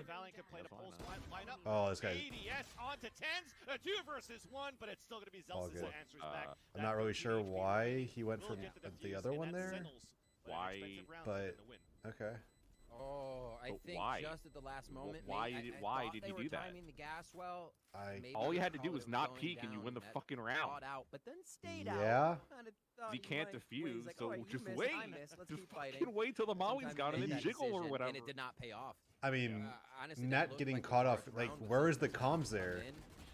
[SPEAKER 1] Oh, this guy.
[SPEAKER 3] ADS onto tens. A 2 versus 1, but it's still going to be Zelsis that answers back.
[SPEAKER 1] I'm not really sure why he went for the other one there.
[SPEAKER 2] Why?
[SPEAKER 1] But okay.
[SPEAKER 4] Oh, I think just at the last moment.
[SPEAKER 2] Why did he do that?
[SPEAKER 4] The gas well.
[SPEAKER 2] All you had to do was not peek and you win the fucking round.
[SPEAKER 4] But then stayed
[SPEAKER 1] out.
[SPEAKER 2] He can't defuse, so just wait. Just fucking wait till the molly's gone and then jiggle or whatever.
[SPEAKER 4] And it did not pay off.
[SPEAKER 1] I mean, Net getting caught off. Like, where is the comms there?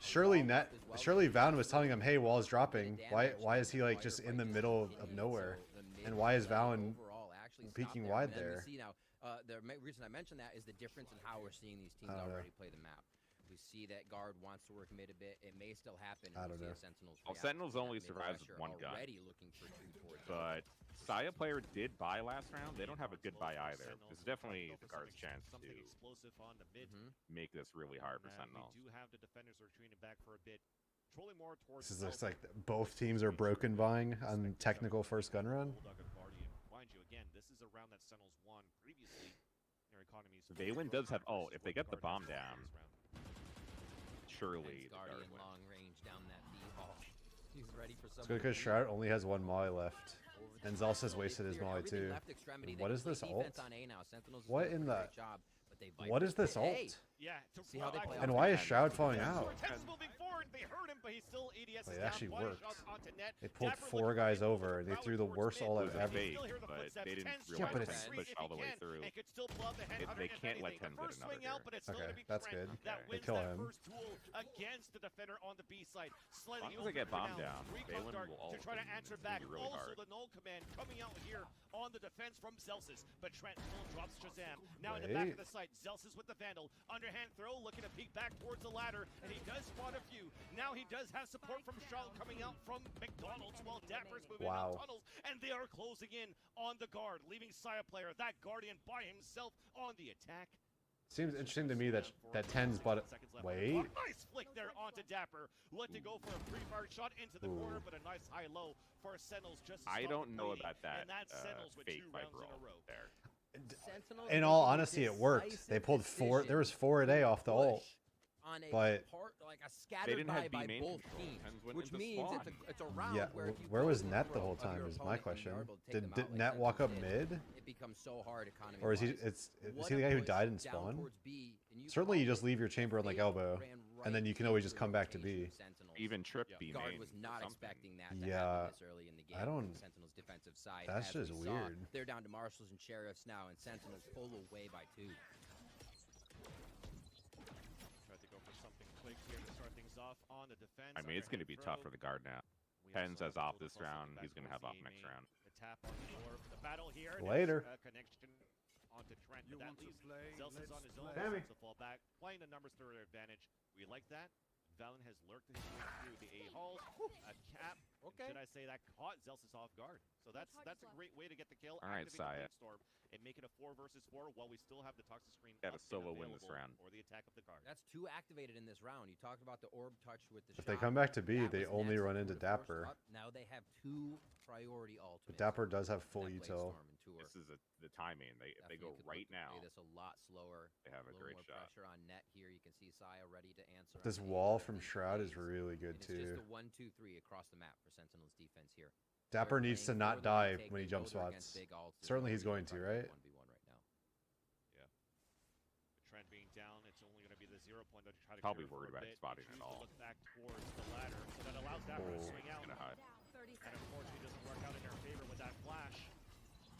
[SPEAKER 1] Surely Valen was telling him, "Hey, wall's dropping." Why is he like just in the middle of nowhere? And why is Valen peeking
[SPEAKER 4] there.
[SPEAKER 1] wide
[SPEAKER 4] And
[SPEAKER 1] there.
[SPEAKER 4] we see now, the reason I mentioned that is the difference in how we're seeing these teams already play the map. We see that guard wants to work mid a bit. It may still happen.
[SPEAKER 1] I don't know.
[SPEAKER 4] Sentinels
[SPEAKER 2] Sentinels only survives with one gun. But Saya player did buy last round. They don't have a good buy either. This is definitely the guard's chance to make this really hard for Sentinels.
[SPEAKER 3] We do have the defenders retreating back for a bit. Trolling more towards
[SPEAKER 1] this is like both teams are broken buying on technical first gun run.
[SPEAKER 3] Mind you, again, this is a round that Sentinels won previously. Their economies.
[SPEAKER 2] Valen does have. Oh, if they get the bomb down. Surely the guard wins.
[SPEAKER 4] Long range down that B hall. He's ready for
[SPEAKER 1] it's good because Shroud only has one molly left. And Zels has wasted his molly too. What is this ult? What in the... What is this ult?
[SPEAKER 3] Yeah,
[SPEAKER 4] see how they play.
[SPEAKER 1] And why is Shroud falling out?
[SPEAKER 3] They heard him, but he still ADS
[SPEAKER 1] it actually worked. They pulled 4 guys over and they threw the worst ult I've ever.
[SPEAKER 2] But they didn't realize Tens pushed all the way through. They can't let Tens get another here.
[SPEAKER 1] Okay, that's good. They kill him.
[SPEAKER 3] Against the defender on the B side.
[SPEAKER 2] As long as they get bombed down, Valen will all
[SPEAKER 3] to try to answer back.
[SPEAKER 2] Really
[SPEAKER 3] also,
[SPEAKER 2] hard.
[SPEAKER 3] the null command coming out here on the defense from Zelsis, but Trent still drops Shazam. Now in the back of the site, Zelsis with the Vandal. Underhand throw, looking to peek back towards the ladder, and he does spot a few. Now he does have support from Charlotte coming out from McDonald's while Dapper's moving out tunnels, and they are closing in on the guard, leaving Saya player, that Guardian by himself on the attack.
[SPEAKER 1] Seems interesting to me that Tens bought it. Wait.
[SPEAKER 3] Nice flick there onto Dapper. Let to go for a pre-fire shot into the corner, but a nice high-low for Sentinels. Just
[SPEAKER 2] I don't know about that fake Viper there.
[SPEAKER 1] In all honesty, it worked. They pulled 4. There was 4 a day off the ult. But
[SPEAKER 2] they didn't have B main control,
[SPEAKER 4] which means it's a round.
[SPEAKER 1] Yeah, where was Net the whole time is my question. Did Net walk up mid?
[SPEAKER 4] It becomes so hard economy.
[SPEAKER 1] Or is he? Is he the guy who died in spawn? Certainly, you just leave your chamber on like elbow, and then you can always just come back to B.
[SPEAKER 2] Even trip B
[SPEAKER 4] Guard
[SPEAKER 2] main.
[SPEAKER 4] was not expecting that to
[SPEAKER 1] yeah,
[SPEAKER 4] happen this early in the game.
[SPEAKER 1] I don't.
[SPEAKER 4] Sentinels defensive side.
[SPEAKER 1] That's just weird.
[SPEAKER 4] They're down to marshals and sheriffs now, and Sentinels pull away by 2.
[SPEAKER 2] I mean, it's going to be tough for the guard now. Tens has off this round. He's going to have off next round.
[SPEAKER 1] Later.
[SPEAKER 3] Connection onto Trent, but that leaves Zelsis on his own. To fall back, playing the numbers to their advantage. We like that. Valen has lurked his way through the A-halls. A cap, should I say, that caught Zelsis off guard. So that's a great way to get the kill.
[SPEAKER 2] All right, Saya.
[SPEAKER 3] Storm and make it a 4 versus 4 while we still have the toxic screen.
[SPEAKER 2] Got a solo win this round.
[SPEAKER 3] Or the attack of the guard.
[SPEAKER 4] That's 2 activated in this round. You talked about the orb touch with the
[SPEAKER 1] If they come back to B, they only run into Dapper.
[SPEAKER 4] Now they have 2 priority ultimates.
[SPEAKER 1] But Dapper does have full util.
[SPEAKER 2] This is the timing. If they go right now,
[SPEAKER 4] this a lot slower.
[SPEAKER 2] They have a great
[SPEAKER 4] more
[SPEAKER 2] shot.
[SPEAKER 4] Pressure on Net here. You can see Saya ready to answer.
[SPEAKER 1] This wall from Shroud is really good too.
[SPEAKER 4] It's just a 1-2-3 across the map for Sentinels defense here.
[SPEAKER 1] Dapper needs to not die when he jump spots. Certainly he's going to, right?
[SPEAKER 3] Trent being down, it's only going to be the 0 point that you try to
[SPEAKER 2] probably worried about spotting at all.
[SPEAKER 3] Look back towards the ladder, so that allows Dapper to swing out. And unfortunately, doesn't work out in their favor with that flash.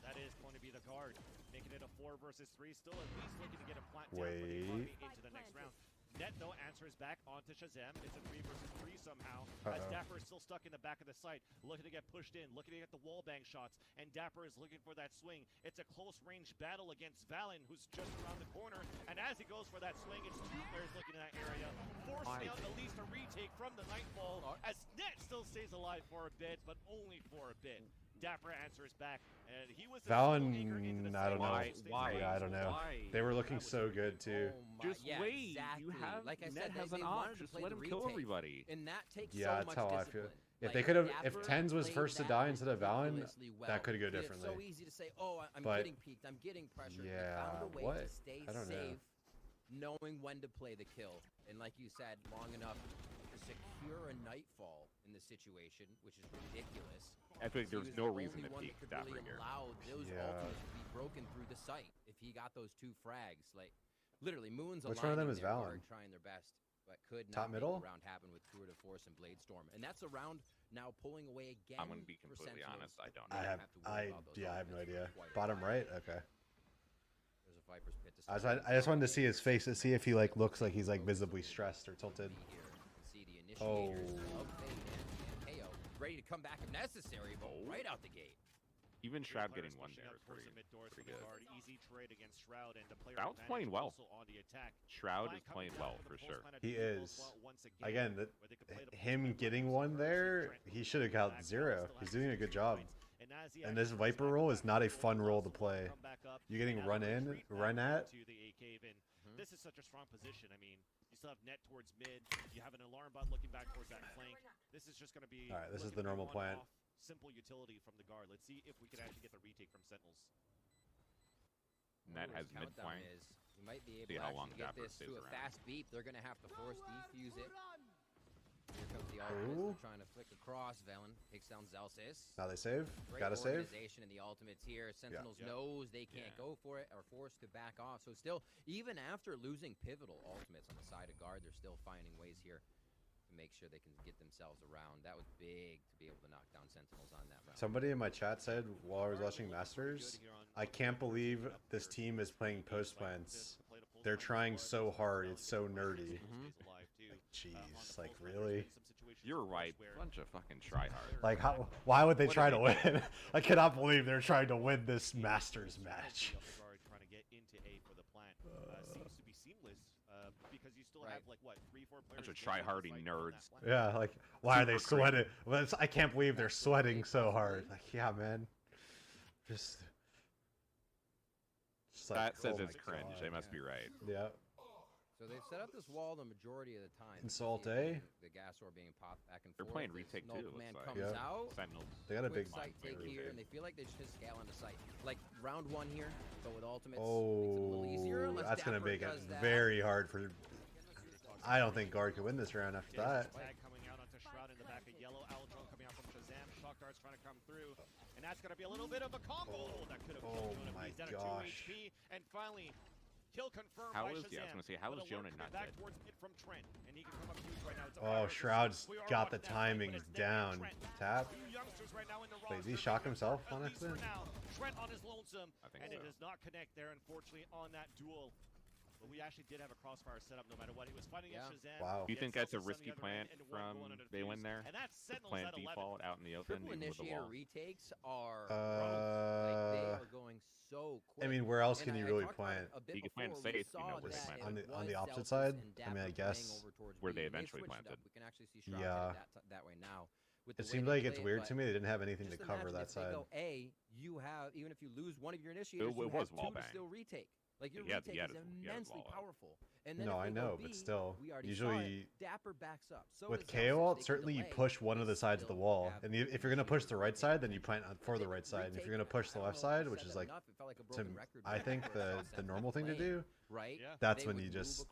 [SPEAKER 3] That is going to be the guard, making it a 4 versus 3. Still at least looking to get a plant down for the economy into the next round. Net, though, answers back onto Shazam. It's a 3 versus 3 somehow. As Dapper is still stuck in the back of the site, looking to get pushed in, looking to get the wall bang shots, and Dapper is looking for that swing. It's a close range battle against Valen, who's just around the corner. And as he goes for that swing, it's 2 players looking in that area, forcing out at least a retake from the Nightfall. As Net still stays alive for a bit, but only for a bit. Dapper answers back, and he was
[SPEAKER 1] Valen, I don't know. Yeah, I don't know. They were looking so good too.
[SPEAKER 2] Just wait.
[SPEAKER 4] Exactly.
[SPEAKER 2] You have
[SPEAKER 4] like I
[SPEAKER 2] Net
[SPEAKER 4] said,
[SPEAKER 2] has an op. Just let him kill everybody.
[SPEAKER 4] And that takes
[SPEAKER 1] yeah,
[SPEAKER 4] so
[SPEAKER 1] that's
[SPEAKER 4] much
[SPEAKER 1] how
[SPEAKER 4] discipline.
[SPEAKER 1] I feel. If they could have, if Tens was first to die instead of Valen, that could go differently.
[SPEAKER 4] It's so easy to say, oh, I'm getting peaked, I'm getting pressure.
[SPEAKER 1] Yeah,
[SPEAKER 4] found a way
[SPEAKER 1] what?
[SPEAKER 4] to stay
[SPEAKER 1] I don't
[SPEAKER 4] safe, knowing when to play the kill. And like you said, long enough to secure a Nightfall in the situation, which is ridiculous.
[SPEAKER 2] I think there's no reason to peek Dapper
[SPEAKER 4] really
[SPEAKER 2] here.
[SPEAKER 4] Allow those ultimates to be broken through the site if he got those 2 frags. Like, literally, Moon's
[SPEAKER 1] which one of them is Valen?
[SPEAKER 4] Trying their best, but could
[SPEAKER 1] top
[SPEAKER 4] not
[SPEAKER 1] middle?
[SPEAKER 4] make the round happen with Tour de Force and Blade Storm. And that's a round now pulling away again.
[SPEAKER 2] I'm going to be completely honest. I don't know.
[SPEAKER 1] I have no idea. Bottom right? Okay.
[SPEAKER 4] There's a Viper's Pit to
[SPEAKER 1] I just wanted to see his face to see if he like looks like he's like visibly stressed or tilted.
[SPEAKER 4] See the initiators of Fade and KO ready to come back if necessary, but right out the gate.
[SPEAKER 2] He Even Shroud getting one there is pretty good.
[SPEAKER 3] Easy trade against Shroud, and the player
[SPEAKER 2] Shroud's playing well.
[SPEAKER 3] on the attack.
[SPEAKER 2] Shroud is playing well for sure.
[SPEAKER 1] He is. Again, him getting one there, he should have got 0. He's doing a good job. And this Viper role is not a fun role to play. You're getting run at.
[SPEAKER 3] This is such a strong position. I mean, you still have net towards mid. You have an alarm bot looking back towards that flank. This is just going to be.
[SPEAKER 1] All right, this is the normal plan.
[SPEAKER 3] Simple utility from the guard. Let's see if we can actually get the retake from Sentinels.
[SPEAKER 2] Net has mid flank.
[SPEAKER 4] We might be able to get this to a fast beat. They're going to have to force defuse it. Here comes the ultimate. Trying to flick across. Velen takes down Zelsis.
[SPEAKER 1] Now they save. Gotta
[SPEAKER 4] save. Organization in the ultimates here. Sentinels knows they can't go for it, or forced to back off. So still, even after losing pivotal ultimates on the side of guard, they're still finding ways here to make sure they can get themselves around. That was big to be able to knock down Sentinels on that round.
[SPEAKER 1] Somebody in my chat said while I was watching Masters, I can't believe this team is playing post plants. They're trying so hard. It's so nerdy. Jeez, like really?
[SPEAKER 2] You're right. Bunch of fucking tryhard.
[SPEAKER 1] Like how? Why would they try to win? I cannot believe they're trying to win this Masters match.
[SPEAKER 3] Trying to get into A for the plant seems to be seamless because you still have like what 3-4 players.
[SPEAKER 2] Bunch of tryhardy nerds.
[SPEAKER 1] Yeah, like why are they sweating? Well, I can't believe they're sweating so hard. Like yeah, man. Just
[SPEAKER 2] like, that says it's cringe. God. They must be right.
[SPEAKER 1] Yeah.
[SPEAKER 4] So they've set up this wall the majority of the time.
[SPEAKER 1] Insult A.
[SPEAKER 4] The gas ore being popped back and forth.
[SPEAKER 2] They're playing retake too.
[SPEAKER 4] Command
[SPEAKER 2] like.
[SPEAKER 4] comes out.
[SPEAKER 2] Sentinels.
[SPEAKER 1] They got a big
[SPEAKER 4] site take here, and they feel like they should just scale into sight. Like round 1 here, but with ultimates,
[SPEAKER 1] oh,
[SPEAKER 4] makes it a little easier.
[SPEAKER 1] That's gonna make it very hard for. I don't think guard could win this round after that.
[SPEAKER 3] Coming out onto Shroud in the back of yellow. Aldron coming out from Shazam. Shock darts trying to come through, and that's gonna be a little bit of a combo that could have.
[SPEAKER 1] Oh my gosh.
[SPEAKER 3] And finally. Kill confirmed
[SPEAKER 2] how
[SPEAKER 3] by
[SPEAKER 2] is,
[SPEAKER 3] Shazam,
[SPEAKER 2] yeah, I was going to say, how is Jonah not dead?
[SPEAKER 3] From Trent, and he can come up right
[SPEAKER 1] Oh,
[SPEAKER 3] now.
[SPEAKER 1] Shroud's got the timings down. Tap. Wait, did he shock himself on accident?
[SPEAKER 3] Trent on his lonesome, and
[SPEAKER 2] so.
[SPEAKER 3] It does not connect there, unfortunately, on that duel. But we actually did have a crossfire set up no matter what. He was fighting against Shazam.
[SPEAKER 1] Wow.
[SPEAKER 2] Do you think that's a risky plant from Valen there?
[SPEAKER 3] And that's
[SPEAKER 2] plant default out in the open.
[SPEAKER 4] Triple initiator retakes are
[SPEAKER 1] like
[SPEAKER 4] they are going so quick.
[SPEAKER 1] I mean, where else can you really plant?
[SPEAKER 2] You can plant safe, you know, where they planted.
[SPEAKER 1] On the opposite side? I mean, I guess
[SPEAKER 2] where they eventually planted.
[SPEAKER 4] We can actually see Shroud that way now.
[SPEAKER 1] It seems like it's weird to me. They didn't have anything to cover that side.
[SPEAKER 4] You have, even if you lose one of your initiators,
[SPEAKER 2] it was wall bang.
[SPEAKER 4] Still retake. Like your retake is immensely powerful. And then
[SPEAKER 1] no, I know, but still, usually
[SPEAKER 4] Dapper backs up. So
[SPEAKER 1] with KO ult, certainly you push one of the sides of the wall, and if you're gonna push the right side, then you plant for the right side. And if you're gonna push the left side, which is like, I think the normal thing to do, that's when you just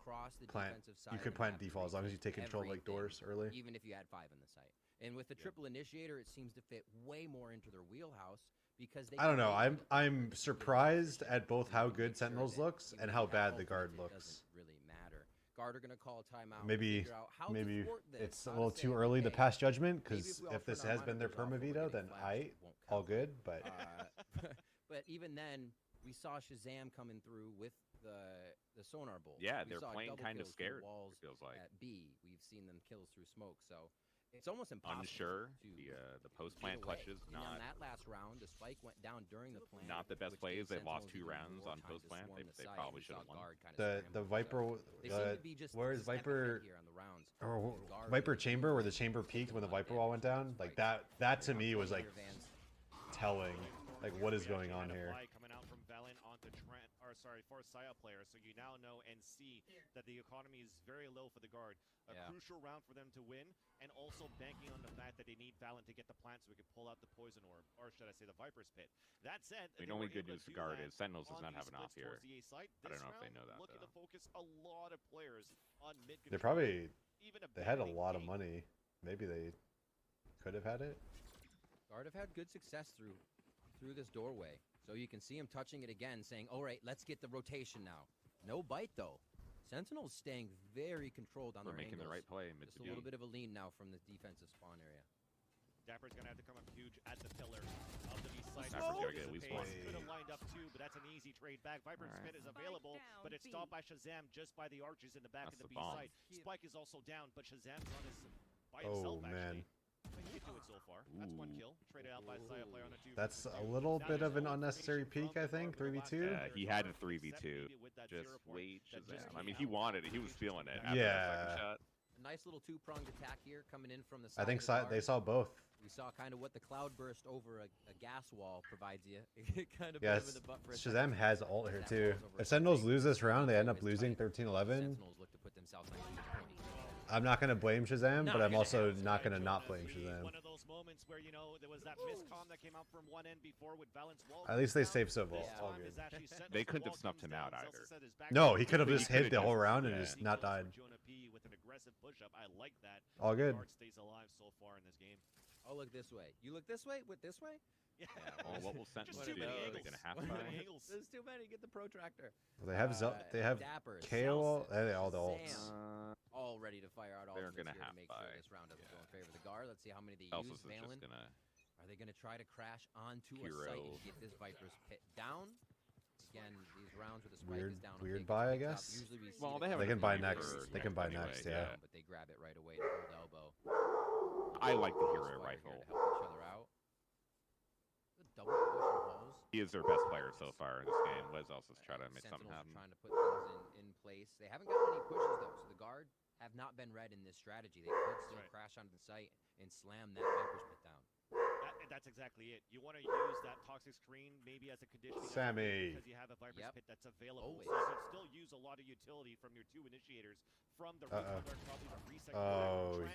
[SPEAKER 1] plant. You could plant default as long as you take control of like doors early.
[SPEAKER 4] Even if you had 5 in the site. And with the triple initiator, it seems to fit way more into their wheelhouse. Because they
[SPEAKER 1] I don't know. I'm surprised at both how good Sentinels looks and how bad the guard looks.
[SPEAKER 4] Really matter. Guard are gonna call a timeout.
[SPEAKER 1] Maybe it's a little too early to pass judgment because if this has been their perma veto, then all good. But
[SPEAKER 4] but even then, we saw Shazam coming through with the sonar bolt.
[SPEAKER 2] Yeah, they're playing kind of scared. It feels like
[SPEAKER 4] at B, we've seen them kills through smoke. So. It's almost impossible.
[SPEAKER 2] Unsure. The post plant clutches not.
[SPEAKER 4] On that last round, the spike went down during the plant.
[SPEAKER 2] Not the best plays. They lost 2 rounds on post plant. They probably should have won.
[SPEAKER 1] The Viper. Where is Viper? Or Viper chamber, where the chamber peaked when the Viper wall went down. Like that. That to me was like telling. Like what is going on here?
[SPEAKER 3] Coming out from Valen onto Trent, or sorry, for Saya player. So you now know and see that the economy is very low for the guard. A crucial round for them to win, and also banking on the fact that they need Valen to get the plant so we can pull out the poison orb, or should I say the Viper's Pit. That said,
[SPEAKER 2] I mean, only good news for guard is Sentinels does not have an off here. I don't know if they know that.
[SPEAKER 3] Looking to focus a lot of players on mid.
[SPEAKER 1] They're probably they had a lot of money. Maybe they could have had it.
[SPEAKER 4] Guard have had good success through this doorway, so you can see him touching it again, saying, "All right, let's get the rotation now." No bite though. Sentinels staying very controlled on their
[SPEAKER 2] making
[SPEAKER 4] angles.
[SPEAKER 2] the right play.
[SPEAKER 4] Just a little bit of a lean now from the defensive spawn area.
[SPEAKER 3] Dapper's gonna have to come up huge at the pillar of the B side.
[SPEAKER 2] Dapper's gotta get at least one.
[SPEAKER 3] Could have lined up 2, but that's an easy trade back. Viper's Spit is available, but it's stopped by Shazam just by the archers in the back of the B side. Spike is also down, but Shazam's on his by himself actually.
[SPEAKER 1] That's a little bit of an unnecessary peek, I think. 3v2.
[SPEAKER 2] Yeah, he had a 3v2. Just wait, Shazam. I mean, he wanted it. He was feeling it. After
[SPEAKER 1] Yeah.
[SPEAKER 2] that second shot.
[SPEAKER 4] A nice little two-pronged attack here coming in from the side.
[SPEAKER 1] I think
[SPEAKER 4] of the guard.
[SPEAKER 1] they saw both.
[SPEAKER 4] We saw kind of what the cloud burst over a gas wall provides you. Kind of
[SPEAKER 1] Yes,
[SPEAKER 4] in the butt for a
[SPEAKER 1] Shazam
[SPEAKER 4] second.
[SPEAKER 1] has ult here too. If Sentinels lose this round, they end up losing 13-11.
[SPEAKER 4] Sentinels look to put themselves on huge point.
[SPEAKER 1] I'm not going to blame Shazam, but I'm also not going to not blame Shazam.
[SPEAKER 3] One of those moments where, you know, there was that miscomm that came out from one end before with Valent's wall.
[SPEAKER 1] At least they saved so well. All good.
[SPEAKER 2] They couldn't have snuffed him out either.
[SPEAKER 1] No, he could have just hit the whole round and just not died. All good.
[SPEAKER 4] Oh, look this way. You look this way? With this way?
[SPEAKER 3] Yeah.
[SPEAKER 2] Well, what will Sentinels do? Are they gonna have to?
[SPEAKER 4] There's too many. Get the protractor.
[SPEAKER 1] Well, they have they have
[SPEAKER 4] Dapper,
[SPEAKER 1] KO,
[SPEAKER 4] Celsius,
[SPEAKER 1] all the ults.
[SPEAKER 4] Sam, all ready to fire out all
[SPEAKER 2] They're
[SPEAKER 4] of this
[SPEAKER 2] gonna
[SPEAKER 4] here
[SPEAKER 2] have
[SPEAKER 4] to make sure this round doesn't go in favor of the guard. Let's see how many they use. Valen. Are they gonna try to crash onto a site and get this Viper's pit down? Again, these rounds with the spike is down.
[SPEAKER 1] Weird buy, I guess.
[SPEAKER 4] Usually we see
[SPEAKER 2] Well,
[SPEAKER 1] they can buy next. They can buy next, yeah.
[SPEAKER 4] But they grab it right away to hold elbow.
[SPEAKER 2] I like the hero rifle.
[SPEAKER 4] To help each other out. The double push and holes.
[SPEAKER 2] He is their best player so far in this game. Wes else is trying to make something
[SPEAKER 4] Sentinels
[SPEAKER 2] happen.
[SPEAKER 4] trying to put things in place. They haven't got any pushes though, so the guard have not been read in this strategy. They could still crash onto the site and slam that Viper's pit down.
[SPEAKER 3] That's exactly it. You want to use that toxic screen maybe as a conditioning
[SPEAKER 1] Sammy.
[SPEAKER 3] because you have a Viper's pit that's available.
[SPEAKER 4] Always.
[SPEAKER 3] So you can still use a lot of utility from your two initiators from the probably the reset.
[SPEAKER 1] Oh, he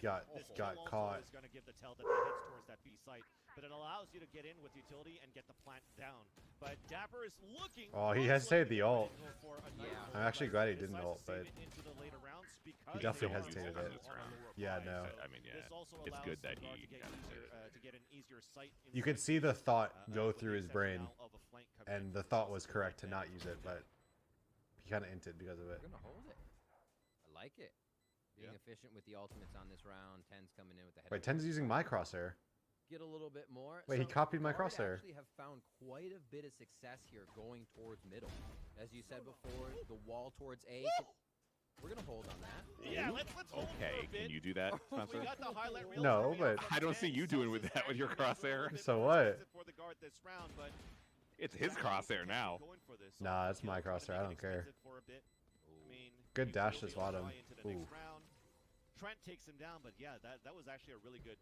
[SPEAKER 1] got caught.
[SPEAKER 3] Is going to give the tell that he heads towards that B site, but it allows you to get in with utility and get the plant down. But Dapper is looking.
[SPEAKER 1] Oh, he hesitated the ult.
[SPEAKER 4] Yeah.
[SPEAKER 1] I'm actually glad he didn't ult, but he definitely
[SPEAKER 2] He
[SPEAKER 1] hesitated
[SPEAKER 2] won't
[SPEAKER 1] it.
[SPEAKER 2] use this round.
[SPEAKER 1] Yeah, no.
[SPEAKER 2] I mean, yeah, it's good that he got it.
[SPEAKER 1] You could see the thought go through his brain, and the thought was correct to not use it, but he kind of inted because of it.
[SPEAKER 4] We're gonna hold it. I like it. Being efficient with the ultimates on this round. 10's coming in with the head.
[SPEAKER 1] Wait, 10's using my crosshair.
[SPEAKER 4] Get a little bit more.
[SPEAKER 1] Wait, he copied my crosshair.
[SPEAKER 4] Actually have found quite a bit of success here going towards middle. As you said before, the wall towards A. We're gonna hold on that.
[SPEAKER 3] Yeah, let's hold
[SPEAKER 2] Okay, can you do that, Spencer?
[SPEAKER 3] We got the highlight reel
[SPEAKER 1] No, but
[SPEAKER 2] I don't see you doing with that with your crosshair.
[SPEAKER 1] So what?
[SPEAKER 2] It's his crosshair now.
[SPEAKER 1] Nah, it's my crosshair. I don't care. Good dash to swat him. Ooh.
[SPEAKER 3] Trent takes him down, but yeah, that was actually a really good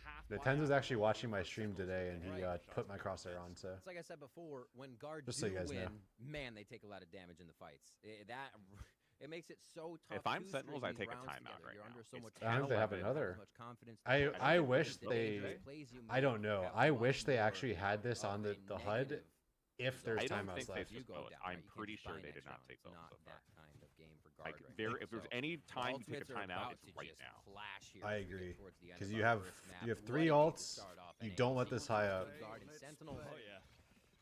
[SPEAKER 3] half.
[SPEAKER 1] The 10's was actually watching my stream today, and he put my crosshair on, so.
[SPEAKER 4] It's like I said before, when guards
[SPEAKER 1] Just
[SPEAKER 4] do
[SPEAKER 1] so you guys
[SPEAKER 4] win,
[SPEAKER 1] know.
[SPEAKER 4] man, they take a lot of damage in the fights. It makes it so tough.
[SPEAKER 2] If I'm
[SPEAKER 4] to
[SPEAKER 2] Sentinels,
[SPEAKER 4] string
[SPEAKER 2] I
[SPEAKER 4] these
[SPEAKER 2] take a
[SPEAKER 4] rounds
[SPEAKER 2] timeout
[SPEAKER 4] together.
[SPEAKER 2] right
[SPEAKER 4] You're
[SPEAKER 2] now.
[SPEAKER 4] under so much
[SPEAKER 1] I think they have
[SPEAKER 4] pressure,
[SPEAKER 1] another.
[SPEAKER 4] so much confidence.
[SPEAKER 1] I wish they.
[SPEAKER 4] Plays you
[SPEAKER 1] I don't know.
[SPEAKER 4] have
[SPEAKER 1] I
[SPEAKER 4] one
[SPEAKER 1] wish they
[SPEAKER 4] more
[SPEAKER 1] actually had this on the
[SPEAKER 4] of a
[SPEAKER 1] HUD
[SPEAKER 4] negative
[SPEAKER 1] if there's
[SPEAKER 2] I don't
[SPEAKER 1] timeouts
[SPEAKER 2] think they
[SPEAKER 1] left.
[SPEAKER 2] took
[SPEAKER 4] go
[SPEAKER 2] both.
[SPEAKER 4] down,
[SPEAKER 2] I'm
[SPEAKER 4] right? You can't
[SPEAKER 2] pretty
[SPEAKER 4] just
[SPEAKER 2] sure
[SPEAKER 4] buy
[SPEAKER 2] they
[SPEAKER 4] next
[SPEAKER 2] did not
[SPEAKER 4] round.
[SPEAKER 2] take
[SPEAKER 4] It's
[SPEAKER 2] both
[SPEAKER 4] not
[SPEAKER 2] so far.
[SPEAKER 4] that kind of game for guard
[SPEAKER 2] Like,
[SPEAKER 4] right
[SPEAKER 2] if there's
[SPEAKER 4] So
[SPEAKER 2] any time to take a
[SPEAKER 4] ultimates are
[SPEAKER 2] timeout,
[SPEAKER 4] about
[SPEAKER 2] it's
[SPEAKER 4] to
[SPEAKER 2] right
[SPEAKER 4] just
[SPEAKER 2] now.
[SPEAKER 4] clash here
[SPEAKER 1] I
[SPEAKER 4] as we get
[SPEAKER 1] agree.
[SPEAKER 4] towards the end
[SPEAKER 1] Because
[SPEAKER 4] of
[SPEAKER 1] you
[SPEAKER 4] our
[SPEAKER 1] have
[SPEAKER 4] first map.
[SPEAKER 1] 3
[SPEAKER 4] Ready to
[SPEAKER 1] ults.
[SPEAKER 4] start off
[SPEAKER 1] You
[SPEAKER 4] NA.
[SPEAKER 1] don't let this high up.
[SPEAKER 4] Guard and Sentinels.
[SPEAKER 3] Oh yeah.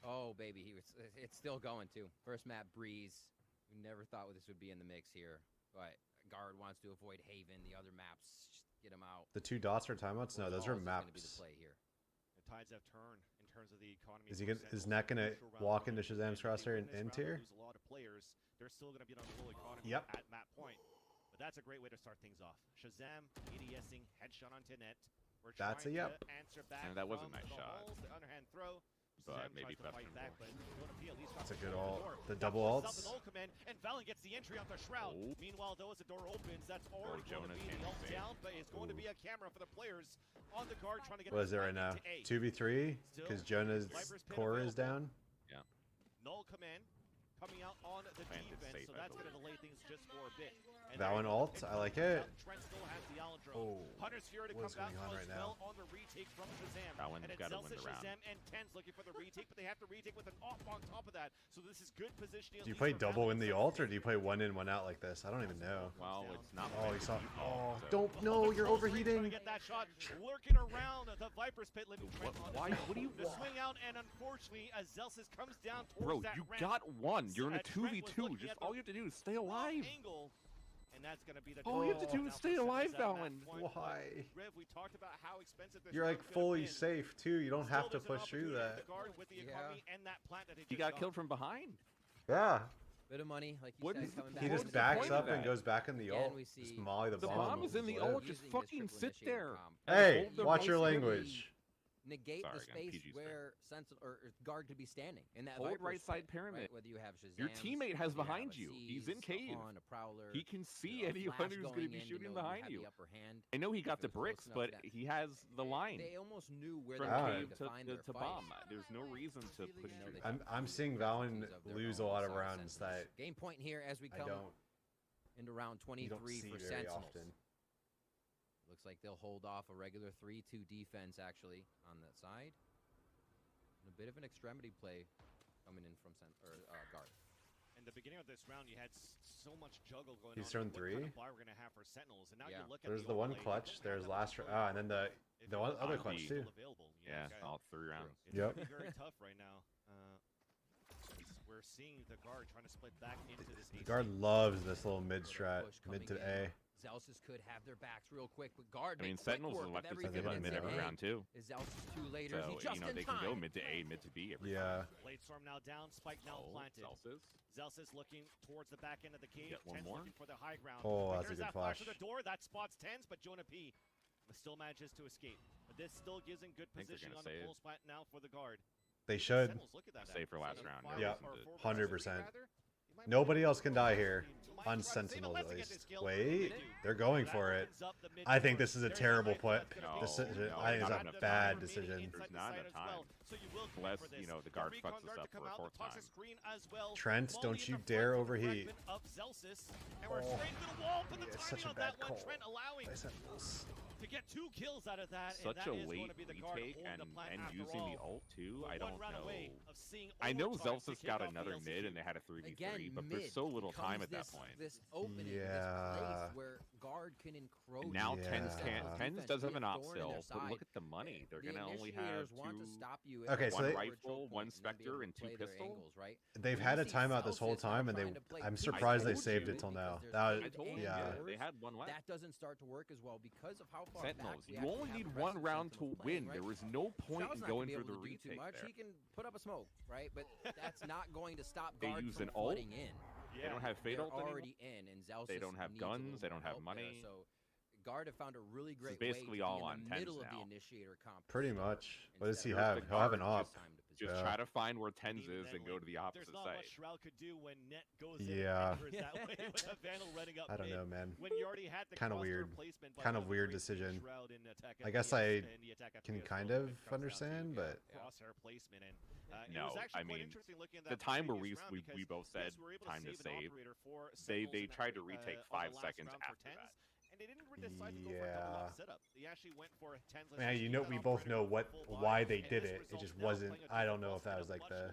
[SPEAKER 4] Oh baby, it's still going too. First map Breeze. We never thought this would be in the mix here, but guard wants to avoid Haven. The other maps, just get him out.
[SPEAKER 1] The 2 dots are timeouts? No, those are
[SPEAKER 4] Balls is gonna be the
[SPEAKER 1] maps.
[SPEAKER 4] play here.
[SPEAKER 3] The tides have turned in terms of the economy.
[SPEAKER 1] Is Nat gonna walk into Shazam's crosshair and end tier?
[SPEAKER 3] Lose a lot of players. They're still going to be on the full economy
[SPEAKER 1] Yep.
[SPEAKER 3] at map point. But that's a great way to start things off. Shazam, ADSing, headshot onto net. We're
[SPEAKER 1] That's a
[SPEAKER 3] trying
[SPEAKER 1] yep.
[SPEAKER 3] to answer back
[SPEAKER 2] And that was a
[SPEAKER 3] from
[SPEAKER 2] nice
[SPEAKER 3] the
[SPEAKER 2] shot.
[SPEAKER 3] halls, the underhand throw.
[SPEAKER 2] But
[SPEAKER 3] Shazam
[SPEAKER 2] maybe
[SPEAKER 3] tries to fight back, but Jonah P at least
[SPEAKER 1] That's a
[SPEAKER 3] got
[SPEAKER 1] good
[SPEAKER 3] the
[SPEAKER 1] ult.
[SPEAKER 3] door.
[SPEAKER 1] The
[SPEAKER 3] That
[SPEAKER 1] double
[SPEAKER 3] forces
[SPEAKER 1] ults.
[SPEAKER 3] up an ult command, and Valen gets the entry onto Shroud.
[SPEAKER 2] Oh.
[SPEAKER 3] Meanwhile, though, as the door opens, that's already going
[SPEAKER 2] Jonah
[SPEAKER 3] to be
[SPEAKER 2] can't
[SPEAKER 3] the ult
[SPEAKER 2] save.
[SPEAKER 3] down, but it's going to be a camera for the players on the guard trying to get
[SPEAKER 1] What is it
[SPEAKER 3] the
[SPEAKER 1] right now?
[SPEAKER 3] flank into A.
[SPEAKER 1] 2v3? Because Jonah's core is down?
[SPEAKER 3] Null command coming out on the
[SPEAKER 2] Planted
[SPEAKER 3] defense,
[SPEAKER 2] safe,
[SPEAKER 3] so
[SPEAKER 2] I
[SPEAKER 3] that's going to
[SPEAKER 2] believe.
[SPEAKER 3] delay things just for a bit. And
[SPEAKER 1] That one
[SPEAKER 3] there you go.
[SPEAKER 1] ult? I like it.
[SPEAKER 3] Trent still has the Alendro.
[SPEAKER 1] Oh,
[SPEAKER 3] Hunter's Fury to
[SPEAKER 1] what is
[SPEAKER 3] come back
[SPEAKER 1] going on
[SPEAKER 3] as
[SPEAKER 1] right
[SPEAKER 3] well
[SPEAKER 1] now?
[SPEAKER 3] on the retake from Shazam.
[SPEAKER 2] That one's
[SPEAKER 3] And it's
[SPEAKER 2] gotta win
[SPEAKER 3] Zelsa,
[SPEAKER 2] the round.
[SPEAKER 3] Shazam, and Ten's looking for the retake, but they have to retake with an off on top of that. So this is good positioning.
[SPEAKER 1] Do you play double in the ult, or do you play 1 in, 1 out like this? I don't even know.
[SPEAKER 2] Well, it's not.
[SPEAKER 1] Oh, he saw. Oh,
[SPEAKER 2] so-
[SPEAKER 1] don't. No, you're overheating.
[SPEAKER 3] Get that shot lurking around the Viper's pit, leaving Trent on
[SPEAKER 2] Why? What do you
[SPEAKER 3] the
[SPEAKER 2] want?
[SPEAKER 3] swing out, and unfortunately, as Zelsis comes down towards
[SPEAKER 2] Bro,
[SPEAKER 3] that
[SPEAKER 2] you
[SPEAKER 3] ramp,
[SPEAKER 2] got one. You're in a
[SPEAKER 3] Trent was
[SPEAKER 2] 2v2.
[SPEAKER 3] looking
[SPEAKER 2] Just
[SPEAKER 3] at the
[SPEAKER 2] all you have to do is stay alive.
[SPEAKER 3] angle, and that's going to be the
[SPEAKER 2] All you have to do
[SPEAKER 3] Now
[SPEAKER 2] is stay
[SPEAKER 3] for
[SPEAKER 2] alive,
[SPEAKER 3] Sentinels at
[SPEAKER 2] Valen.
[SPEAKER 3] that point.
[SPEAKER 1] Why?
[SPEAKER 3] Rev, we talked about how expensive this
[SPEAKER 1] You're like
[SPEAKER 3] round's gonna
[SPEAKER 1] fully
[SPEAKER 3] be.
[SPEAKER 1] safe too. You don't have to
[SPEAKER 3] Still, there's an
[SPEAKER 1] push through
[SPEAKER 3] opportunity
[SPEAKER 1] that.
[SPEAKER 3] to guard with the economy and that plant that
[SPEAKER 2] He got killed from behind.
[SPEAKER 1] Yeah.
[SPEAKER 4] Bit of money, like you said, coming back.
[SPEAKER 1] He just backs up and goes back in the ult. Just molly the bomb.
[SPEAKER 2] The bomb is in the ult. Just fucking sit there.
[SPEAKER 1] Hey, watch your language.
[SPEAKER 4] Negate the space where sentinel or guard could be standing in that
[SPEAKER 2] hold right side pyramid.
[SPEAKER 4] Right? Whether you have Shazam,
[SPEAKER 2] your teammate has behind you. He's in cave. He can see anyone who's going to be shooting behind you. I know he got the bricks, but he has the line.
[SPEAKER 4] They almost knew where
[SPEAKER 2] from
[SPEAKER 4] they
[SPEAKER 2] cave to bomb. There's no reason to push through.
[SPEAKER 1] I'm seeing Valen lose a lot of rounds that
[SPEAKER 4] game point here as we come into round 23 for Sentinels. Looks like they'll hold off a regular 3-2 defense actually on that side. And a bit of an extremity play coming in from guard.
[SPEAKER 3] In the beginning of this round, you had so much juggle going on.
[SPEAKER 1] He's turned 3.
[SPEAKER 3] What kind of buy we're gonna have for Sentinels, and now you look at
[SPEAKER 1] there's the one clutch. There's last and then the other clutch too.
[SPEAKER 2] Yeah, all 3 rounds.
[SPEAKER 1] Yep.
[SPEAKER 3] It's very tough right now. We're seeing the guard trying to split back into this.
[SPEAKER 1] The guard loves this little mid strat, mid to A.
[SPEAKER 4] Zelsis could have their backs real quick, but guard.
[SPEAKER 2] I mean, Sentinels are left to mid every round too.
[SPEAKER 4] Zelsis 2 later.
[SPEAKER 2] So they can go mid to A, mid to B.
[SPEAKER 1] Yeah.
[SPEAKER 3] Blade Storm now down, Spike now planted. Zelsis looking towards the back end of the cave.
[SPEAKER 2] Get one more.
[SPEAKER 3] Looking for the high ground.
[SPEAKER 1] Oh, that's a good flash.
[SPEAKER 3] To the door that spots Tens, but Jonah P still manages to escape. But this still gives him good position on the full spot now for the guard.
[SPEAKER 1] They should.
[SPEAKER 2] Save for last round.
[SPEAKER 1] Yeah, 100%. Nobody else can die here. On Sentinels, at least. Wait, they're going for it. I think this is a terrible decision. I think it's a bad decision.
[SPEAKER 2] There's not enough time. Unless, the guard fucks us up for a 4th time.
[SPEAKER 1] Trent, don't you dare overheat.
[SPEAKER 3] Oh,
[SPEAKER 1] it's such a bad call.
[SPEAKER 3] To get 2 kills out of that,
[SPEAKER 2] such a late retake and using the ult too. I don't know. I know Zelsis got another mid and they had a 3v3, but there's so little time at that point.
[SPEAKER 4] Where guard can encroach.
[SPEAKER 2] And now Tens does have an op still, but look at the money. They're gonna only have 2.
[SPEAKER 1] Okay, so
[SPEAKER 2] one rifle, 1 Spectre, and 2 pistol.
[SPEAKER 1] They've had a timeout this whole time, and I'm surprised they saved it till now.
[SPEAKER 2] I told you, they had 1 left.
[SPEAKER 4] That doesn't start to work as well because of how far
[SPEAKER 2] Sentinels, you only need 1 round to win. There was no point in going through the retake there.
[SPEAKER 4] He can put up a smoke, right? But that's not going to stop
[SPEAKER 2] they
[SPEAKER 4] guard
[SPEAKER 2] use
[SPEAKER 4] from
[SPEAKER 2] an ult.
[SPEAKER 4] flooding in.
[SPEAKER 2] They don't have Fate ult
[SPEAKER 4] already in, and Zelsis
[SPEAKER 2] they don't have guns. They don't have money.
[SPEAKER 4] So guard have found a really great
[SPEAKER 2] basically
[SPEAKER 4] way to
[SPEAKER 2] all
[SPEAKER 4] be
[SPEAKER 2] on
[SPEAKER 4] in the middle
[SPEAKER 2] Tens
[SPEAKER 4] of
[SPEAKER 2] now.
[SPEAKER 4] the initiator comp.
[SPEAKER 1] Pretty much. What does he have? He'll have an op.
[SPEAKER 2] Just try to find where Tens is and go to the opposite
[SPEAKER 3] There's not
[SPEAKER 2] side.
[SPEAKER 3] much Shroud could do when Net goes
[SPEAKER 1] yeah.
[SPEAKER 3] that way with a Vandal running up
[SPEAKER 1] I don't
[SPEAKER 3] mid.
[SPEAKER 1] know, man.
[SPEAKER 3] When you already had the
[SPEAKER 1] kind of weird. Kind of weird decision. I
[SPEAKER 3] I
[SPEAKER 1] guess I can kind of understand, but
[SPEAKER 3] crosshair placement and
[SPEAKER 2] no, I mean the time where we both said time to save. They tried to retake 5 seconds after that.
[SPEAKER 3] And they didn't decide to go for a double up setup. They actually went for a 10.
[SPEAKER 1] Man, we both know why they did it. It just wasn't. I don't know if that was like the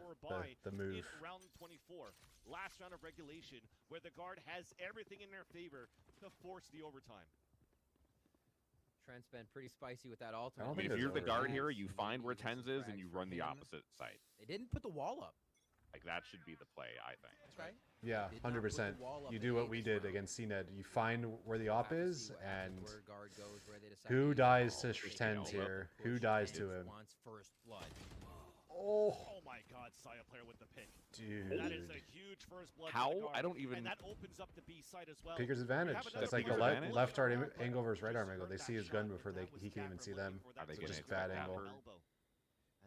[SPEAKER 1] move.
[SPEAKER 3] Round 24, last round of regulation, where the guard has everything in their favor to force the overtime.
[SPEAKER 4] Trent's been pretty spicy with that altar.
[SPEAKER 2] I mean, if you're the guard here, you find where Tens is and you run the opposite side.
[SPEAKER 4] They didn't put the wall up.
[SPEAKER 2] Like that should be the play, I think.
[SPEAKER 4] That's right.
[SPEAKER 1] Yeah, 100%. You do what we did against CNED. You find where the op is, and who dies to Tens here? Who dies to him? Oh
[SPEAKER 3] my God, Saya player with the pick.
[SPEAKER 1] Dude.
[SPEAKER 3] That is a huge first blood.
[SPEAKER 2] How? I don't even.
[SPEAKER 3] And that opens up the B side as well.
[SPEAKER 1] Picker's advantage. That's like the left arm angle versus right arm angle. They see his gun before he can even see them.
[SPEAKER 2] Are they
[SPEAKER 1] just bad angle.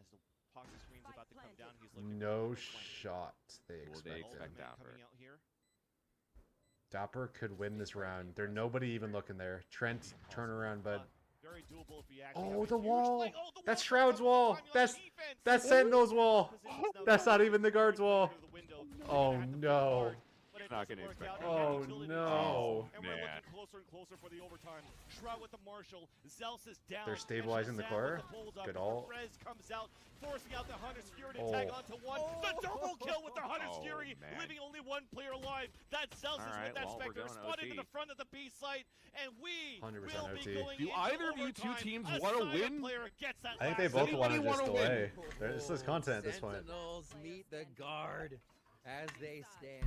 [SPEAKER 3] As the pocket screen's about to come down, he's looking
[SPEAKER 1] no shot. They expect Dapper could win this round. There's nobody even looking there. Trent, turn around, bud.
[SPEAKER 3] Very doable if he
[SPEAKER 1] oh, the wall! That's Shroud's wall! That's Sentinel's wall! That's not even the guard's wall! Oh no!
[SPEAKER 2] Not gonna expect
[SPEAKER 1] oh no!
[SPEAKER 3] And we're looking closer and closer for the overtime. Shroud with the Marshall. Zelsis down.
[SPEAKER 1] They're stabilizing the core. Good ult.
[SPEAKER 3] Perez comes out, forcing out the Hunter's Fury to tag onto one. The double kill with the Hunter's Fury, leaving only 1 player alive. That's Zelsis with that Spectre, spotted to the front of the B site, and we
[SPEAKER 1] 100%
[SPEAKER 3] will be
[SPEAKER 1] OT.
[SPEAKER 3] going
[SPEAKER 2] Do either of you 2 teams want to win?
[SPEAKER 3] I
[SPEAKER 1] think they both want to just delay. This is content at this point.
[SPEAKER 4] Sentinels meet the guard as they stand.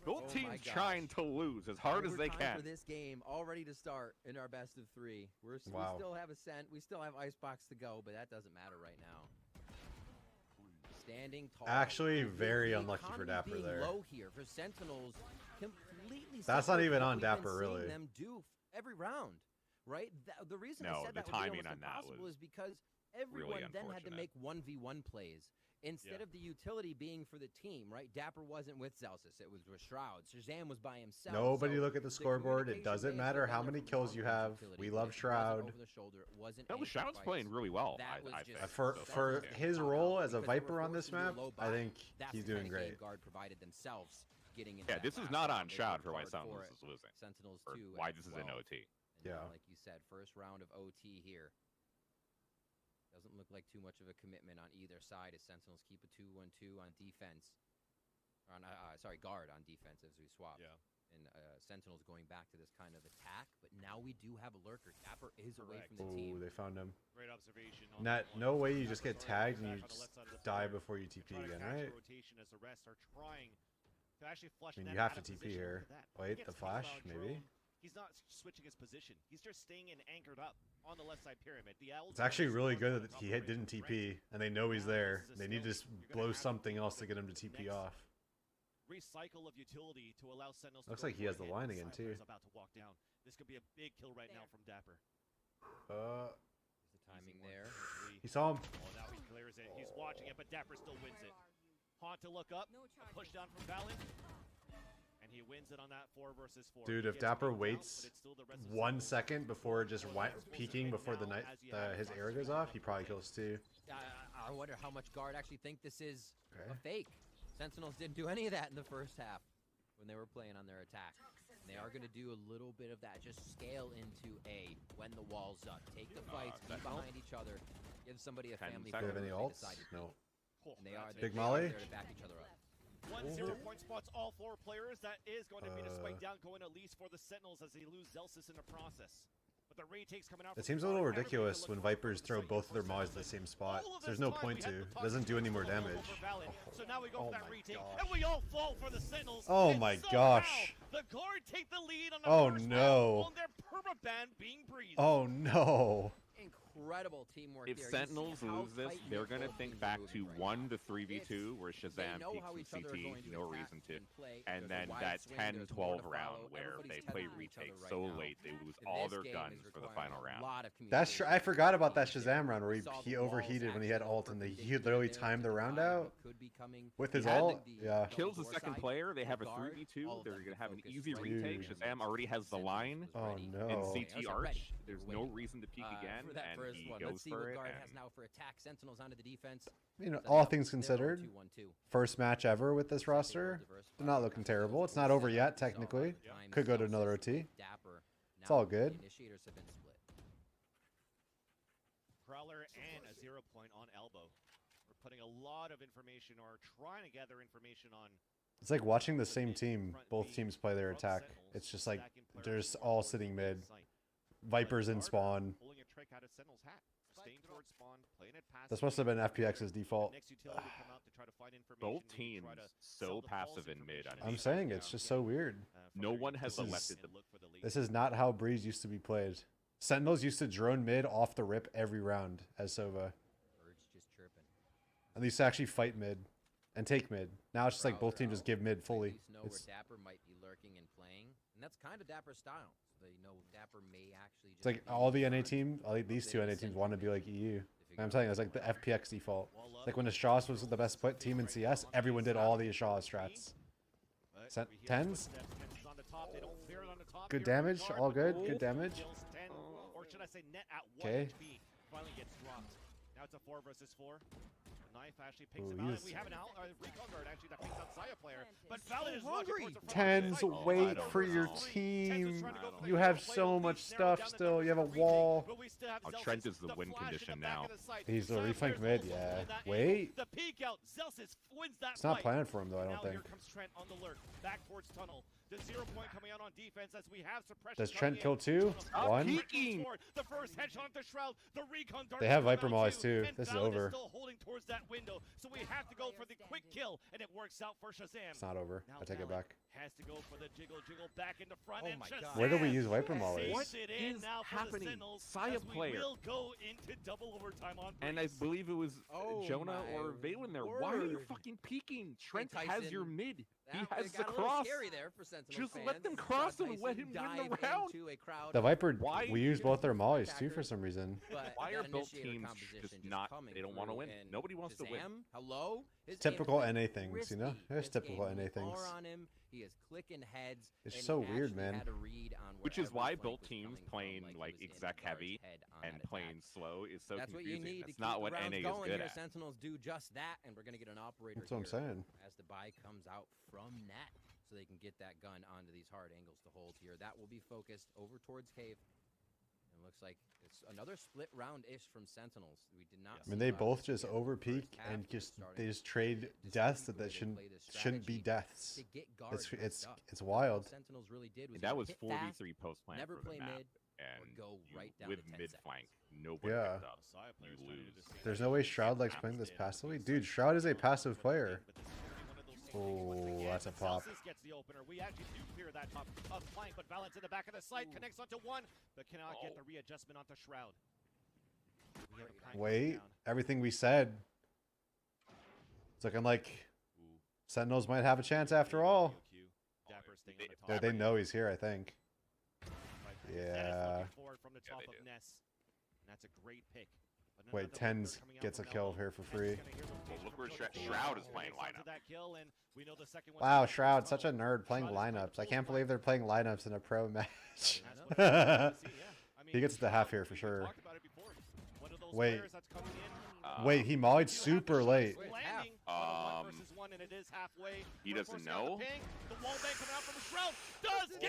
[SPEAKER 2] Both teams trying to lose as hard as they can.
[SPEAKER 4] For this game, all ready to start in our best of 3. We still have a Sent. We still have Icebox to go, but that doesn't matter right now. Standing tall.
[SPEAKER 1] Actually, very unlucky for Dapper there.
[SPEAKER 4] Low here for Sentinels. Completely.
[SPEAKER 1] That's not even on Dapper, really.
[SPEAKER 4] Them do every round, right? The reason I said
[SPEAKER 2] the
[SPEAKER 4] that would
[SPEAKER 2] timing
[SPEAKER 4] be
[SPEAKER 2] on that
[SPEAKER 4] impossible
[SPEAKER 2] was
[SPEAKER 4] is because everyone
[SPEAKER 2] really
[SPEAKER 4] then had to make 1v1 plays. Instead of the utility being for the team, right? Dapper wasn't with Zelsis. It was with Shroud. Shazam was by himself.
[SPEAKER 1] Nobody look at the scoreboard. It doesn't matter how many kills you have. We love Shroud.
[SPEAKER 2] No, Shroud's playing really well. I think.
[SPEAKER 1] For his role as a Viper on this map, I think he's doing great.
[SPEAKER 2] Yeah, this is not on Shroud for why Sentinels is losing.
[SPEAKER 4] Sentinels
[SPEAKER 2] or
[SPEAKER 4] 2
[SPEAKER 2] why this is an OT.
[SPEAKER 1] Yeah.
[SPEAKER 4] Like you said, first round of OT here. Doesn't look like too much of a commitment on either side as Sentinels keep a 2-1-2 on defense. On guard on defense as we swap.
[SPEAKER 3] Yeah.
[SPEAKER 4] And Sentinels going back to this kind of attack, but now we do have a lurker. Dapper is away from the team.
[SPEAKER 1] Ooh, they found him.
[SPEAKER 3] Great observation.
[SPEAKER 1] No way you just get tagged and you just die before you TP again, right?
[SPEAKER 3] Rotation as the rest are trying to actually flush.
[SPEAKER 1] I mean, you have to TP here. Wait, the flash, maybe?
[SPEAKER 3] He's not switching his position. He's just staying in anchored up on the left side pyramid.
[SPEAKER 1] It's actually really good that he didn't TP, and they know he's there. They need to just blow something else to get him to TP off.
[SPEAKER 3] Recycle of utility to allow Sentinels.
[SPEAKER 1] Looks like he has the line again too.
[SPEAKER 3] About to walk down. This could be a big kill right now from Dapper.
[SPEAKER 4] The timing there.
[SPEAKER 1] He saw him.
[SPEAKER 3] Oh, now he clears it. He's watching it, but Dapper still wins it. Haunt to look up. A push down from Valen. And he wins it on that 4 versus 4.
[SPEAKER 1] Dude, if Dapper waits 1 second before just peeking before his arrow goes off, he probably kills 2.
[SPEAKER 4] I wonder how much guard actually think this is a fake. Sentinels didn't do any of that in the first half when they were playing on their attack. And they are going to do a little bit of that. Just scale into A when the wall's up. Take the fights, be behind each other. Give somebody a family.
[SPEAKER 1] Do they have any ults? No.
[SPEAKER 4] And they are
[SPEAKER 1] Big Molly?
[SPEAKER 4] there to back each other up.
[SPEAKER 3] 1 0-point spots all 4 players. That is going to be the spike down going at least for the Sentinels as they lose Zelsis in the process. But the retakes coming out.
[SPEAKER 1] It seems a little ridiculous when Vipers throw both of their mollies at the same spot. There's no point to. It doesn't do any more damage.
[SPEAKER 3] So now we go for that retake, and we all fall for the Sentinels.
[SPEAKER 1] Oh my gosh.
[SPEAKER 3] The guard take the lead on the first
[SPEAKER 1] no.
[SPEAKER 3] on their permaban being breathed.
[SPEAKER 1] Oh no.
[SPEAKER 4] Incredible teamwork.
[SPEAKER 2] If Sentinels lose this, they're going to think back to 1 to 3v2 where Shazam peeks in CT, no reason to, and then that 10-12 round where they play retakes so late they lose all their guns for the final round.
[SPEAKER 1] That's true. I forgot about that Shazam round where he overheated when he had ult and he literally timed the round out with his ult. Yeah.
[SPEAKER 2] Kills the second player. They have a 3v2. They're going to have an easy retake. Shazam already has the line.
[SPEAKER 1] Oh no.
[SPEAKER 2] And CT Arch. There's no reason to peek again. And he goes for it.
[SPEAKER 4] Has now for attack. Sentinels onto the defense.
[SPEAKER 1] You know, all things considered, first match ever with this roster. They're not looking terrible. It's not over yet, technically. Could go to another OT. It's all good.
[SPEAKER 4] Initiators have been split.
[SPEAKER 3] Prowler and a 0-point on elbow. We're putting a lot of information or trying to gather information on.
[SPEAKER 1] It's like watching the same team, both teams play their attack. It's just like they're just all sitting mid. Vipers in spawn.
[SPEAKER 3] Pulling a trick out of Sentinel's hat. Staying towards spawn, playing it passive.
[SPEAKER 1] This must have been FPX's default.
[SPEAKER 2] Both teams so passive in mid.
[SPEAKER 1] I'm saying it's just so weird.
[SPEAKER 2] No one has elected them.
[SPEAKER 1] This is not how Breeze used to be played. Sentinels used to drone mid off the rip every round as Sova.
[SPEAKER 4] Birds just chirping.
[SPEAKER 1] And they used to actually fight mid and take mid. Now it's just like both teams just give mid fully.
[SPEAKER 4] Know where Dapper might be lurking and playing, and that's kind of Dapper's style. So they know Dapper may actually.
[SPEAKER 1] It's like all the NA teams, these two NA teams want to be like EU. And I'm telling you, it's like the FPX default. It's like when Ashras was the best team in CS, everyone did all the Ashras strats. Tens? Good damage, all good, good damage. Okay.
[SPEAKER 3] Finally gets dropped. Now it's a 4 versus 4. Knife actually picks him out. We have an recon guard actually that picks out Saya player. But Valen is hungry.
[SPEAKER 1] Tens, wait for your team. You have so much stuff still. You have a wall.
[SPEAKER 2] Oh, Trent is the win condition now.
[SPEAKER 1] He's the reflank mid, yeah. Wait.
[SPEAKER 3] The peek out. Zelsis wins that
[SPEAKER 1] It's not planned for him though, I don't think.
[SPEAKER 3] Here comes Trent on the lurk. Back towards tunnel. The 0 point coming out on defense as we have suppression.
[SPEAKER 1] Does Trent kill 2? 1.
[SPEAKER 3] The first headshot onto Shroud. The recon dart.
[SPEAKER 1] They have Viper mollies too. This is over.
[SPEAKER 3] Still holding towards that window, so we have to go for the quick kill, and it works out for Shazam.
[SPEAKER 1] It's not over. I take it back.
[SPEAKER 3] Has to go for the jiggle back into front.
[SPEAKER 4] Oh my God.
[SPEAKER 1] Where do we use Viper mollies?
[SPEAKER 2] What is happening? Saya player.
[SPEAKER 3] We will go into double overtime on Breeze.
[SPEAKER 2] And I believe it was Jonah or Valen there. Why are you fucking peeking? Trent has your mid. He has the cross.
[SPEAKER 4] There for
[SPEAKER 2] just let them cross and let him win the round.
[SPEAKER 1] The Viper, we use both their mollies too for some reason.
[SPEAKER 2] Why are both teams just not, they don't want to win? Nobody wants to win.
[SPEAKER 4] Hello?
[SPEAKER 1] Typical NA things, you know? There's typical NA things.
[SPEAKER 4] He is clicking heads.
[SPEAKER 1] It's so weird, man.
[SPEAKER 2] Which is why both teams playing like exec heavy and playing slow is so confusing. That's not what NA is good at.
[SPEAKER 4] Sentinels do just that, and we're gonna get an operator.
[SPEAKER 1] That's what I'm saying.
[SPEAKER 4] As the buy comes out from net, so they can get that gun onto these hard angles to hold here. That will be focused over towards cave. And looks like it's another split round-ish from Sentinels. We did not.
[SPEAKER 1] I mean, they both just over peak and they just trade deaths that shouldn't be deaths. It's wild.
[SPEAKER 4] Sentinels really did.
[SPEAKER 2] That was 4v3 post plant for the map. And with mid flank, nobody picked up. You lose.
[SPEAKER 1] There's no way Shroud likes playing this passively. Dude, Shroud is a passive player. Oh, that's a pop.
[SPEAKER 3] Gets the opener. We actually do clear that top of flank, but Valent's in the back of the site, connects onto 1, but cannot get the readjustment onto Shroud.
[SPEAKER 1] Wait, everything we said. It's looking like Sentinels might have a chance after all. They know he's here, I think. Yeah.
[SPEAKER 3] That's a great pick.
[SPEAKER 1] Wait, Tens gets a kill here for free.
[SPEAKER 2] Well, look where Shroud is playing lineup.
[SPEAKER 1] Wow, Shroud, such a nerd playing lineups. I can't believe they're playing lineups in a pro match. He gets the half here for sure. Wait. Wait, he mollied super late.
[SPEAKER 2] He doesn't know?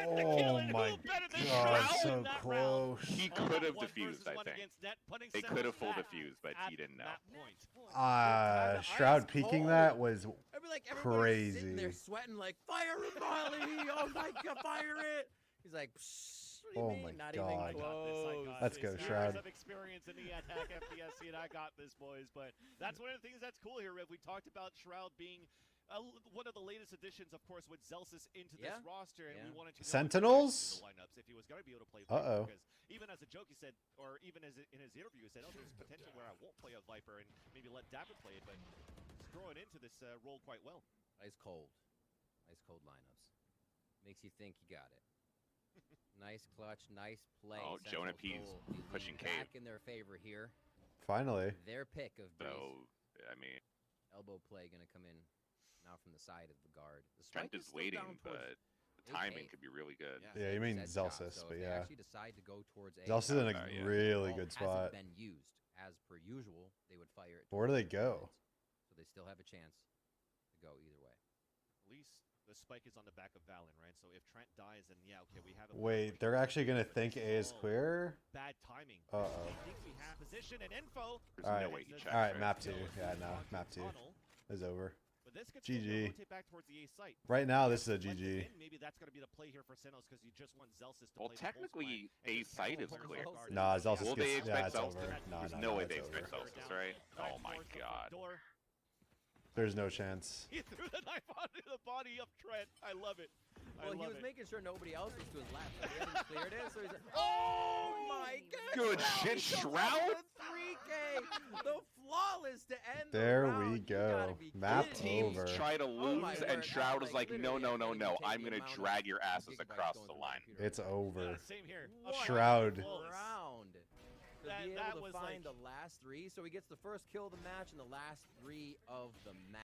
[SPEAKER 1] Oh my God, so close.
[SPEAKER 2] He could have defused, I think. They could have full defused, but he didn't know.
[SPEAKER 1] Shroud peeking that was crazy.
[SPEAKER 4] They're sweating like, fire it, Molly! Oh my God, fire it! He's like,
[SPEAKER 1] oh my God. Let's go, Shroud.
[SPEAKER 3] Of experience in the attack FPSC, and I got this, boys. But that's one of the things that's cool here, Riv. We talked about Shroud being one of the latest additions, of course, with Zelsis into this roster, and we wanted to know
[SPEAKER 1] Sentinels
[SPEAKER 3] lineups if he was going to be able to play.
[SPEAKER 1] Uh-oh.
[SPEAKER 3] Because even as a joke, he said, or even as in his interview, he said, "Oh, there's potential where I won't play a Viper and maybe let Dapper play it," but he's growing into this role quite well.
[SPEAKER 4] Ice cold lineups. Makes you think you got it. Nice clutch, nice play.
[SPEAKER 2] Oh, Jonah P's pushing cave.
[SPEAKER 4] Back in their favor here.
[SPEAKER 1] Finally.
[SPEAKER 4] Their pick of Breeze.
[SPEAKER 2] So, I mean,
[SPEAKER 4] elbow play going to come in now from the side of the guard.
[SPEAKER 2] Trent is waiting, but the timing could be really good.
[SPEAKER 1] Yeah, you mean Zelsis, but yeah.
[SPEAKER 4] Actually decide to go towards
[SPEAKER 1] Zelsis is in a really good spot.
[SPEAKER 4] Been used as per usual. They would fire it.
[SPEAKER 1] Where do they go?
[SPEAKER 4] So they still have a chance to go either way.
[SPEAKER 3] At least the spike is on the back of Valen, right? So if Trent dies, then yeah, okay, we have it.
[SPEAKER 1] Wait, they're actually gonna think A is clear?
[SPEAKER 3] Bad timing.
[SPEAKER 1] Uh-oh.
[SPEAKER 3] Think we have position and info.
[SPEAKER 1] Alright, alright, map 2. Yeah, no, map 2 is over.
[SPEAKER 3] But this could
[SPEAKER 1] GG.
[SPEAKER 3] back towards the A site.
[SPEAKER 1] Right now, this is a GG.
[SPEAKER 3] Maybe that's gonna be the play here for Sentinels because you just want Zelsis to
[SPEAKER 2] well, technically, A site is clear.
[SPEAKER 1] Nah, Zelsis gets,
[SPEAKER 2] yeah,
[SPEAKER 1] it's over.
[SPEAKER 2] There's no way they expect Zelsis, right? Oh my God.
[SPEAKER 1] There's no chance.
[SPEAKER 3] He threw the knife onto the body of Trent. I love it.
[SPEAKER 4] Well, he was making sure nobody else was to his left. So he hadn't cleared it, so he's like, oh my God!
[SPEAKER 2] Good shit, Shroud.
[SPEAKER 4] 3K, the flawless to end.
[SPEAKER 1] There we go. Map
[SPEAKER 2] teams
[SPEAKER 1] over.
[SPEAKER 2] Try to lose, and Shroud is like, no. I'm gonna drag your asses across the line.
[SPEAKER 1] It's over.
[SPEAKER 3] Same here.
[SPEAKER 1] Shroud.
[SPEAKER 4] Round. To be able to find the last 3, so he gets the first kill of the match and the last 3 of the match.